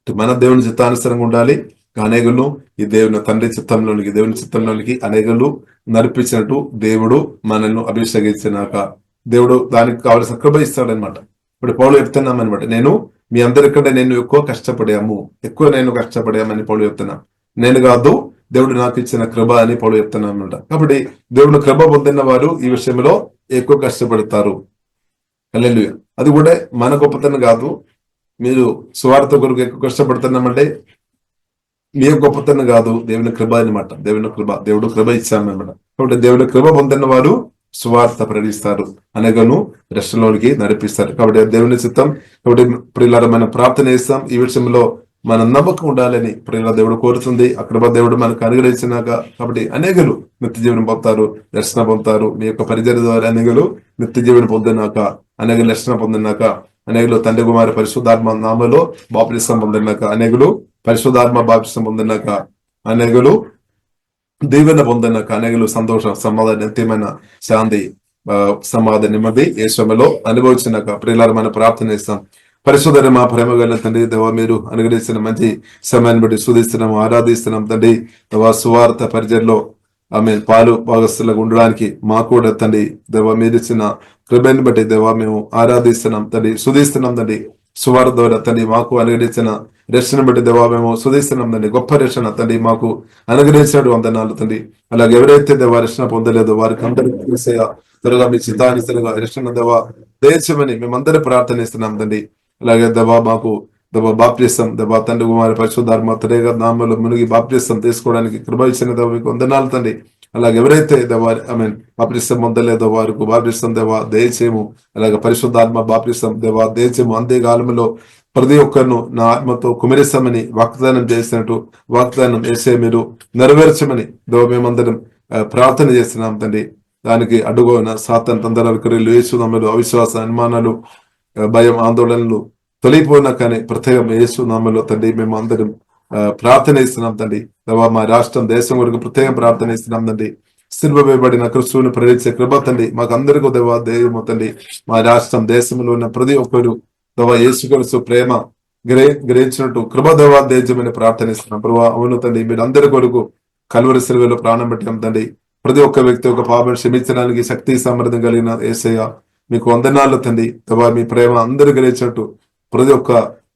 మన దేవుని చిత్తానుసరంగా ఉండాలి. అనేకులను ఈ దేవుని తండ్రి చిత్తంలోనికి, దేవుని చిత్తంలోనికి అనేకులు నడిపించినట్టు దేవుడు మనల్ని అభిషేకించినాక దేవుడు దానికి కావలసిన కృప ఇస్తాడనమాట. ఇప్పుడు పౌలు చెప్తున్నాం అనమాట. నేను మీ అందరికంటే నేను ఎక్కువ కష్టపడామని పౌలు చెప్తున్నా. నేను కాదు, దేవుడు నాకు ఇచ్చిన కృప అని పౌలు చెప్తున్నా అనమాట. కాబట్టి దేవుడు కృప పొందిన వారు ఈ విషయంలో ఎక్కువ కష్టపడతారు. హల్లెలూయా. అది కూడా మన గొప్పతనం కాదు. మీరు సువార్త కొరకు ఎక్కువ కష్టపడుతున్నామంటే మీ గొప్పతనం కాదు, దేవుని కృప అనమాట. దేవుడు కృప ఇచ్చామన్నమాట. కాబట్టి దేవుని కృప పొందిన వారు సువార్త ప్రకటిస్తారు, అనేకను రక్షణలోనికి నడిపిస్తారు. కాబట్టి దేవుని చిత్తం. కాబట్టి ప్రియులారా మనం ప్రార్థన చేస్తాం. ఈ విషయంలో మన నమ్మకం ఉండాలని ప్రియుల దేవుడు కోరుతుంది. అక్కడ దేవుడు మనకు అనుగ్రహించినాక కాబట్టి అనేకులు నిత్య జీవనం పొందుతారు, రక్షణ పొందుతారు. మీ యొక్క పరిచర్య ద్వారా అనేకులు నిత్య జీవనం పొందినాక, అనేకులు రక్షణ పొందినాక, అనేకులు తండ్రి కుమారి పరిశుద్ధాత్మ నామలో బాప్తిసం పొందినాక, అనేకులు పరిశుద్ధాత్మ బాప్తిసం పొందినాక, అనేకులు దీవెన పొందినాక, అనేకులు సంతోషం, సమాధానం, నిత్యమైన శాంతి, సమాధానం, నెమ్మది యేసులో అనుభవించినాక ప్రియులారా మనం ప్రార్థన చేస్తాం. పరిశుద్ధ మా ప్రేమ గల తండ్రి దేవా, మీరు అనుగ్రహించిన మంచి సమయాన్ని బట్టి స్తుతిస్తున్నాం, ఆరాధిస్తున్నాం తండ్రి. దేవా సువార్త పరిచర్లో ఆమె పాలు భాగస్తులకు ఉండడానికి మాకు కూడా తండ్రి దేవా మీరు ఇచ్చిన కృపను బట్టి దేవా మేము ఆరాధిస్తున్నాం తండ్రి, స్తుతిస్తున్నాం తండ్రి. సువార్త ద్వారా తండ్రి మాకు అనుగ్రహించిన రక్షణ బట్టి దేవా మేము స్తుతిస్తున్నాం తండ్రి. గొప్ప రక్షణ తండ్రి మాకు అనుగ్రహించినట్టు వందనాలు తండ్రి. అలాగే ఎవరైతే దేవా రక్షణ పొందలేదో వారికి అందరికీ త్వరగా మీ చిత్తానుసరంగా రక్షణ దేవా దేశమని మేమందరూ ప్రార్థనిస్తున్నాం తండ్రి. అలాగే దేవా మాకు దేవా బాప్తిసం దేవా తండ్రి కుమారి పరిశుద్ధాత్మ త్రేగా నామలో మునిగి బాప్తిసం తీసుకోవడానికి కృప ఇచ్చిన దేవా మీకు వందనాలు తండ్రి. అలాగే ఎవరైతే దేవా బాప్తిసం పొందలేదో వారికి బాప్తిసం దేవా దయచేయము. అలాగే పరిశుద్ధాత్మ బాప్తిసం దేవా దయచేయము. అంత్యకాలంలో ప్రతి ఒక్కరిను నా ఆత్మతో కుమరిస్తామని వాగ్దానం చేసినట్టు వాగ్దానం చేసే మీరు నెరవేర్చమని దేవా మేమందరం ప్రార్థన చేస్తున్నాం తండ్రి. దానికి అడ్డుగోన సాతాను తందరాలు క్రియలు యేసునామములో అవిశ్వాస అనుమానాలు భయం ఆందోళనలు తొలగిపోయినా కానీ ప్రత్యేకం యేసునామములో తండ్రి మేము అందరం ప్రార్థన ఇస్తున్నాం తండ్రి. దేవా మా రాష్ట్రం దేశం వరకు ప్రత్యేకం ప్రార్థన ఇస్తున్నాం తండ్రి. సిలువ వేయబడిన క్రిస్తువుని ప్రేరించే కృప తండ్రి మాకు అందరికీ దేవా దైవము తండ్రి. మా రాష్ట్రం దేశంలో ఉన్న ప్రతి ఒక్కరు దేవా యేసుక్రీస్తు ప్రేమ గ్రహించినట్టు కృప దేవా దేజమని ప్రార్థనిస్తున్నాం ప్రభా. అవును తండ్రి, మీరు అందరి కొరకు కల్వరి సిలువలో ప్రాణం పెట్టాం తండ్రి. ప్రతి ఒక్క వ్యక్తి ఒక పాపం క్షమించడానికి శక్తి సామర్థ్యం కలిగిన యేసయ్య మీకు వందనాలు తండ్రి. దేవా మీ ప్రేమ అందరూ గ్రహించినట్టు ప్రతి ఒక్క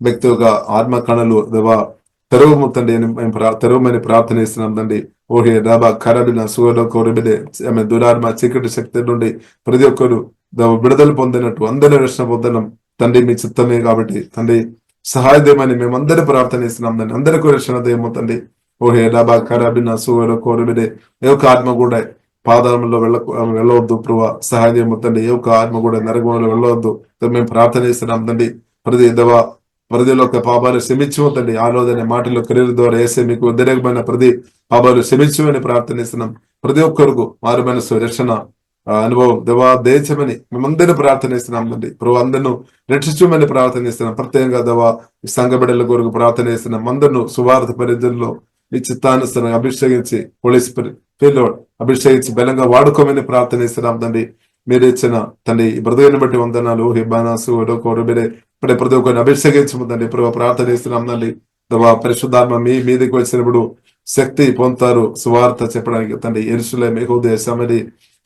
వ్యక్తి ఒక ఆత్మ కణలు దేవా తెరవము తండ్రి తెరవమని ప్రార్థన ఇస్తున్నాం తండ్రి. ఓహే డాబా ఖరాబిన సుగలో కోరిబిడే ఆమె దురాత్మ చీకటి శక్తి నుండి ప్రతి ఒక్కరు విడుదల పొందినట్టు అందరూ రక్షణ పొందడం తండ్రి మీ చిత్తమే కాబట్టి తండ్రి సహాయదేమని మేమందరూ ప్రార్థన ఇస్తున్నాం తండ్రి. అందరికీ రక్షణ దేమో తండ్రి. ఓహే డాబా ఖరాబిన సుగలో కోరిబిడే ఏ ఒక్క ఆత్మ కూడా పాదాలలో వెళ్ళవద్దు ప్రభా, సహాయం తండ్రి. ఏ ఒక్క ఆత్మ కూడా నరకంలో వెళ్ళవద్దు మేము ప్రార్థన చేస్తున్నాం తండ్రి. ప్రతి దేవా ప్రజల యొక్క పాపాలు క్షమించవద్దండి. ఆలోచన మాటలు క్రియల ద్వారా వేసే మీకు వ్యతిరేకమైన ప్రతి పాపాలు క్షమించమని ప్రార్థనిస్తున్నాం. ప్రతి ఒక్కరికి మారు మనసు రక్షణ అనుభవం దేవా దేశమని మేమందరూ ప్రార్థనిస్తున్నాం తండ్రి. ప్రభు అందరిను రక్షించమని ప్రార్థనిస్తున్నాం. ప్రత్యేకంగా దేవా సంఘ బిడ్డల కొరకు ప్రార్థనిస్తున్నాం. అందరిను సువార్త పరిధిలో మీ చిత్తానుసరంగా అభిషేకించి పోలీస్ ఫీల్డ్ అభిషేకించి బలంగా వాడుకోమని ప్రార్థనిస్తున్నాం తండ్రి. మీరు ఇచ్చిన తండ్రి బ్రతుకుని బట్టి వందనాలు. హిబానాసు కోరబిరే ఇప్పుడే ప్రతి ఒక్కరిని అభిషేకించము తండ్రి. ప్రభు ప్రార్థనిస్తున్నాం తండ్రి. దేవా పరిశుద్ధాత్మ మీ మీదకి వచ్చినప్పుడు శక్తి పొందుతారు సువార్త చెప్పడానికి తండ్రి. యెరూషలేము యెహూదా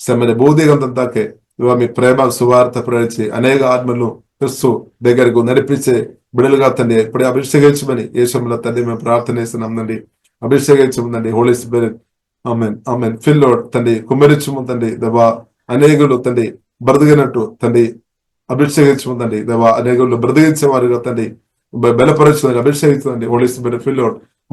సమరి భూదిగంతాకే మీ ప్రేమ సువార్త ప్రకటించి అనేక ఆత్మలను క్రీస్తు దగ్గరకు నడిపించే బిడలుగా తండ్రి ఇప్పుడే అభిషేకించమని యేసులో తండ్రి మేము ప్రార్థనిస్తున్నాం తండ్రి. అభిషేకించమండి. హోలీ స్పిరిట్ ఆమేన్ ఆమేన్ ఫిల్ తండ్రి కుమ్మరించము తండ్రి. దేవా అనేకులు తండ్రి బ్రతికినట్టు తండ్రి అభిషేకించమండి. దేవా అనేకులు బ్రతికించే వారుగా తండ్రి బలపరచుదని అభిషేకించండి. హోలీ స్పిరిట్ ఫిల్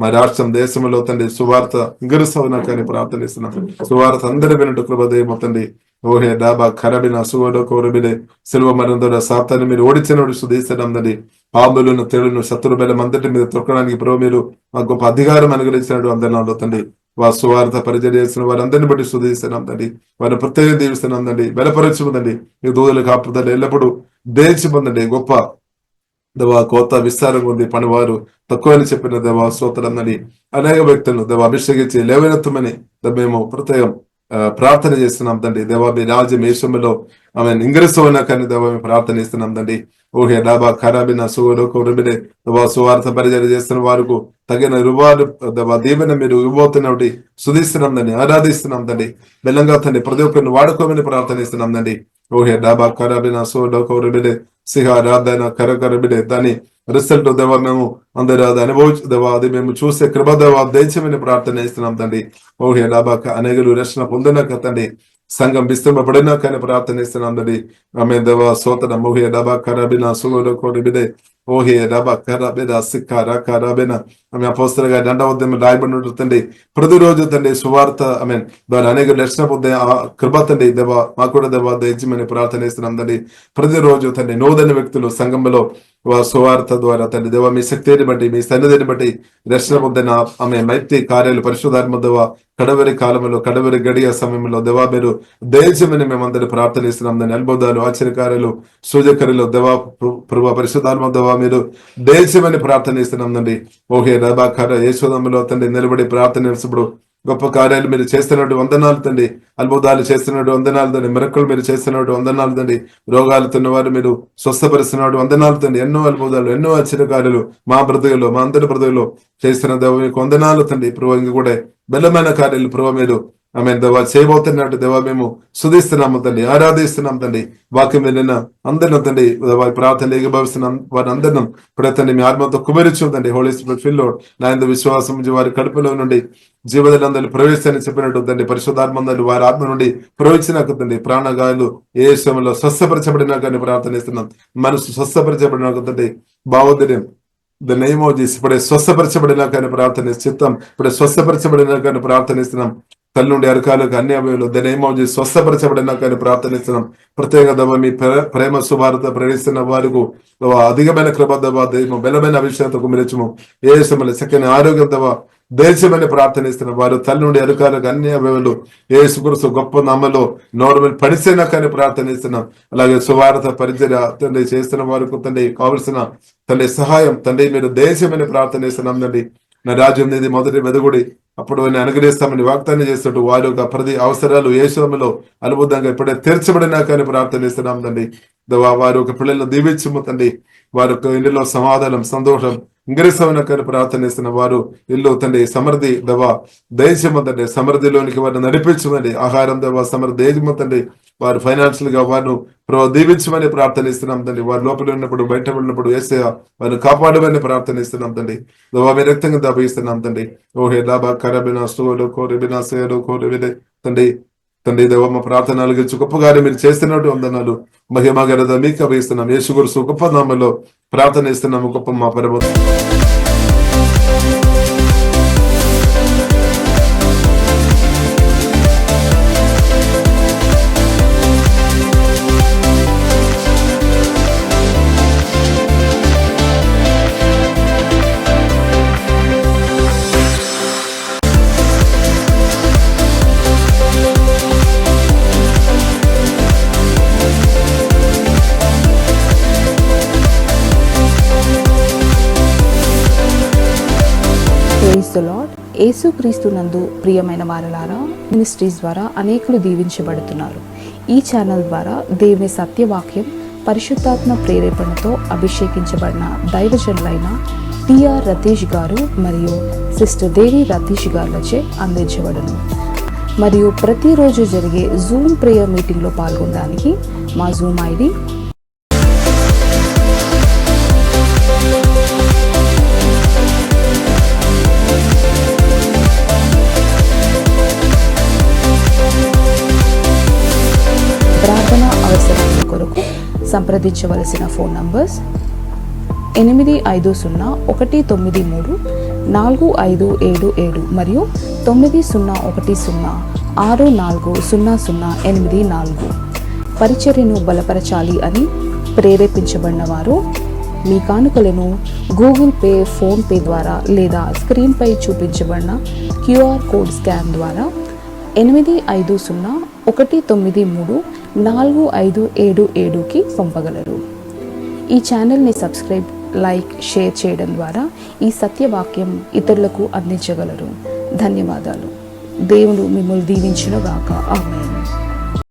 మా రాష్ట్రం దేశంలో తండ్రి సువార్త ఇంకరిస్తామని ప్రార్థనిస్తున్నాం. సువార్త అందరి వినట్టు కృపదేమో తండ్రి. ఓహే డాబా ఖరబిన సుగోడో కోరబిడే సిల్వ మరణం ద్వారా సాతాన్ని మీరు ఓడించినప్పుడు సుధీస్తున్నాం తండ్రి. పాములను తేడును శత్రు బలం అందరి మీద తొక్కడానికి ప్రభు మీరు మాకు గొప్ప అధికారం అనుగ్రహించినట్టు అందరిలో తండ్రి. వారు సువార్త పరిచయం చేసిన వారందరిని బట్టి సుధీస్తున్నాం తండ్రి. వారిని ప్రత్యేకంగా దీవిస్తున్నాం తండ్రి. బలపరచుకుందండి. మీ దూదలు కాపుదండి. ఎల్లప్పుడూ దేశి పొందండి. గొప్ప దేవా కోత విస్తారంగా ఉంది. పనివారు తక్కువ అని చెప్పిన దేవా స్తోత్రందని అనేక వ్యక్తులను దేవా అభిషేకించి లేవనెత్తమని మేము ప్రత్యేకం ప్రార్థన చేస్తున్నాం తండ్రి. దేవా మీ రాజ్యం యేసులో ఆమె ఇంగ్రిస్తున్నా కానీ దేవా మేము ప్రార్థన చేస్తున్నాం తండ్రి. ఓహే డాబా ఖరాబిన సుగోడో కోరబిడే దేవా సువార్త పరిచయం చేస్తున్న వారికి తగిన రువారు దేవా దీవెన మీరు ఇవ్వబోతున్నటి సుధిస్తున్నాం తండ్రి. ఆరాధిస్తున్నాం తండ్రి. బెల్లంగా తండ్రి ప్రతి ఒక్కరిని వాడుకోమని ప్రార్థనిస్తున్నాం తండ్రి. ఓహే డాబా ఖరాబిన సుగోడో కోరబిడే సిహ ఆరాధన కరకరబిడే దాని రిజల్ట్ దేవా మేము అందరూ అది అనుభవించు దేవా అది మేము చూసే కృప దేవా దయచేమని ప్రార్థన చేస్తున్నాం తండ్రి. ఓహే డాబాక అనేకులు రక్షణ పొందినాక తండ్రి సంఘం విస్తృంపబడినాకని ప్రార్థన చేస్తున్నాం తండ్రి. ఆమె దేవా సోతన మోహే డాబా ఖరాబిన సుగోడో కోరబిడే ఓహే రబ కరబెన సిక్క రబెన ఆమె అపోస్తలుల గారి 2వ అధ్యాయంలో రాయబడి ఉంటుంది తండ్రి. ప్రతిరోజు తండ్రి సువార్త ఆమేన్ ద్వారా అనేక దర్శన పొందే ఆ కృప తండ్రి దేవా మాకు కూడా దేవా దయచేయమని ప్రార్థన చేస్తున్నాం తండ్రి. ప్రతిరోజు తండ్రి నూతన వ్యక్తులు సంఘంలో సువార్త ద్వారా తండ్రి దేవా మీ శక్తిని బట్టి మీ సన్నిధిని బట్టి దర్శన పొందిన ఆమె మైత్రి కార్యాలు పరిశుధాత్మ దేవా కడవరి కాలంలో కడవరి గడియ సమయంలో దేవా మీరు దయచేయమని మేమందరూ ప్రార్థన చేస్తున్నాం దాని అద్భుతాలు ఆశ్చర్యకార్యాలు సూచకర్యలు దేవా ప్రభు పరిశుధాత్మ దేవా మీరు దయచేయమని ప్రార్థన చేస్తున్నాం తండ్రి. ఓహే రబాకార యేసునామములో తండ్రి నిలబడి ప్రార్థన చేసినప్పుడు గొప్ప కార్యాలు మీరు చేస్తున్నట్టు వందనాలు తండ్రి. అద్భుతాలు చేస్తున్నట్టు వందనాలు తండ్రి. మిరకలు మీరు చేస్తున్నట్టు వందనాలు తండ్రి. రోగాలు తిన్నవారు మీరు స్వస్థపరుస్తున్నట్టు వందనాలు తండ్రి. ఎన్నో అద్భుతాలు ఎన్నో ఆశ్చర్యకార్యాలు మా బ్రతుకులో మా అందరి బ్రతుకులో చేస్తున్న దేవ మీకు వందనాలు తండ్రి. ప్రభు ఇంక కూడా బలమైన కార్యాలు ప్రభు మీరు ఆమె దేవా చేయబోతున్నట్టు దేవా మేము స్తుతిస్తున్నాము తండ్రి, ఆరాధిస్తున్నాం తండ్రి. వాక్యం వెళ్ళిన అందరిని తండ్రి ప్రార్థన ఏకీభవిస్తున్నాం వారి అందరినం ఇప్పుడు తండ్రి మీ ఆత్మతో కుమరించు తండ్రి. హోలీ స్పిరిట్ ఫిల్ నాయందు విశ్వాసం వారి కడుపులో నుండి జీవనందరూ ప్రవేశాన్ని చెప్పినట్టు తండ్రి. పరిశుద్ధాత్మందరూ వారి ఆత్మ నుండి ప్రవేశినాక తండ్రి. ప్రాణగాయాలు ఏ సమయంలో స్వస్థపరచబడినా కానీ ప్రార్థనిస్తున్నాం. మనసు స్వస్థపరచబడినాక తండ్రి. భావోదయం ద నేమ్ ఆఫ్ జీసస్ ఇప్పుడే స్వస్థపరచబడినా కానీ ప్రార్థన చిత్తం ఇప్పుడే స్వస్థపరచబడినా కానీ ప్రార్థనిస్తున్నాం. తల్లి నుండి అరకాలకు అన్ని అవయవాలు ద నేమ్ ఆఫ్ జీసస్ స్వస్థపరచబడినా కానీ ప్రార్థనిస్తున్నాం. ప్రత్యేక దవ మీ ప్రేమ సువార్త ప్రవేశిస్తున్న వారికి అధికమైన కృప దవ బలమైన అభిషేకం కుమరించము. ఏ సమయంలో చక్కని ఆరోగ్యం దవ దేశమని ప్రార్థనిస్తున్న వారు తల్లి నుండి అరకాలకు అన్ని అవయవాలు యేసుక్రీస్తు గొప్ప నామములో నోరు పడిసేనా కానీ ప్రార్థనిస్తున్నాం. అలాగే సువార్త పరిచర్య తండ్రి చేస్తున్న వారికి తండ్రి కావలసిన తండ్రి సహాయం తండ్రి మీరు దేశమని ప్రార్థనిస్తున్నాం తండ్రి. నా రాజ్యం అనేది మొదటి వెదగుడి అప్పుడు అనుగ్రహిస్తామని వాగ్దానం చేస్తున్నట్టు వారి యొక్క ప్రతి అవసరాలు యేసులో అద్భుతంగా ఇప్పుడే తీర్చబడినా కానీ ప్రార్థనిస్తున్నాం తండ్రి. వారి యొక్క పిల్లలను దీవించము తండ్రి. వారి యొక్క ఇంటిలో సమాధానం సంతోషం ఇంగ్రీసమైన కానీ ప్రార్థనిస్తున్న వారు ఇల్లు తండ్రి సమృద్ధి దవా దయచేమ తండ్రి. సమృద్ధిలోనికి వారిని నడిపించమని ఆహారం దవా సమృద్ధి దేశమ తండ్రి. వారు ఫైనాన్షియల్ గా వారిని దీవించమని ప్రార్థనిస్తున్నాం తండ్రి. వారి లోపల ఉన్నప్పుడు బయట ఉన్నప్పుడు వేసే వారిని కాపాడమని ప్రార్థనిస్తున్నాం తండ్రి. దవా మీ రక్తంగా దాపిస్తున్నాం తండ్రి. ఓహే దాబా కరబినా స్టోలు కోరిబినా సేలు కోరిబిదే తండ్రి. తండ్రి దేవ మా ప్రార్థనలు గెలిచి గొప్ప కార్యం మీరు చేస్తున్నట్టు వందనాలు మహిమ గరద మీకు అభిస్తున్నాం. యేసుక్రీస్తు గొప్ప నామములో ప్రార్థన ఇస్తున్నాము. గొప్ప మా పరమ యేసుక్రీస్తు నందు ప్రియమైన వారలారా, మినిస్ట్రీస్ ద్వారా అనేకులు దీవించబడుతున్నారు. ఈ ఛానల్ ద్వారా దేవుని సత్యవాక్యం పరిశుద్ధాత్మ ప్రేరేపణతో అభిషేకించబడిన దైవజనులైన టిఆర్ రతీష్ గారు మరియు సిస్టర్ దేవి రతీష్ గారులచే అందించబడును. మరియు ప్రతిరోజు జరిగే జూమ్ ప్రేయర్ మీటింగ్లో పాల్గొనడానికి మా జూమ్ ఐడి ప్రార్థన అవసరాల కొరకు సంప్రదించవలసిన ఫోన్ నంబర్స్ 8501934577 మరియు 9010640084. పరిచర్యను బలపరచాలి అని ప్రేరేపించబడిన వారు మీ కానుకలను గూగుల్ పే, ఫోన్ పే ద్వారా లేదా స్క్రీన్పై చూపించబడిన క్యూఆర్ కోడ్ స్కాన్ ద్వారా 8501934577కి పంపగలరు. ఈ ఛానల్ని సబ్స్క్రైబ్, లైక్, షేర్ చేయడం ద్వారా ఈ సత్యవాక్యం ఇతరులకు అందించగలరు. ధన్యవాదాలు. దేవుడు మిమ్మల్ని దీవించును గాక. ఆమేన్.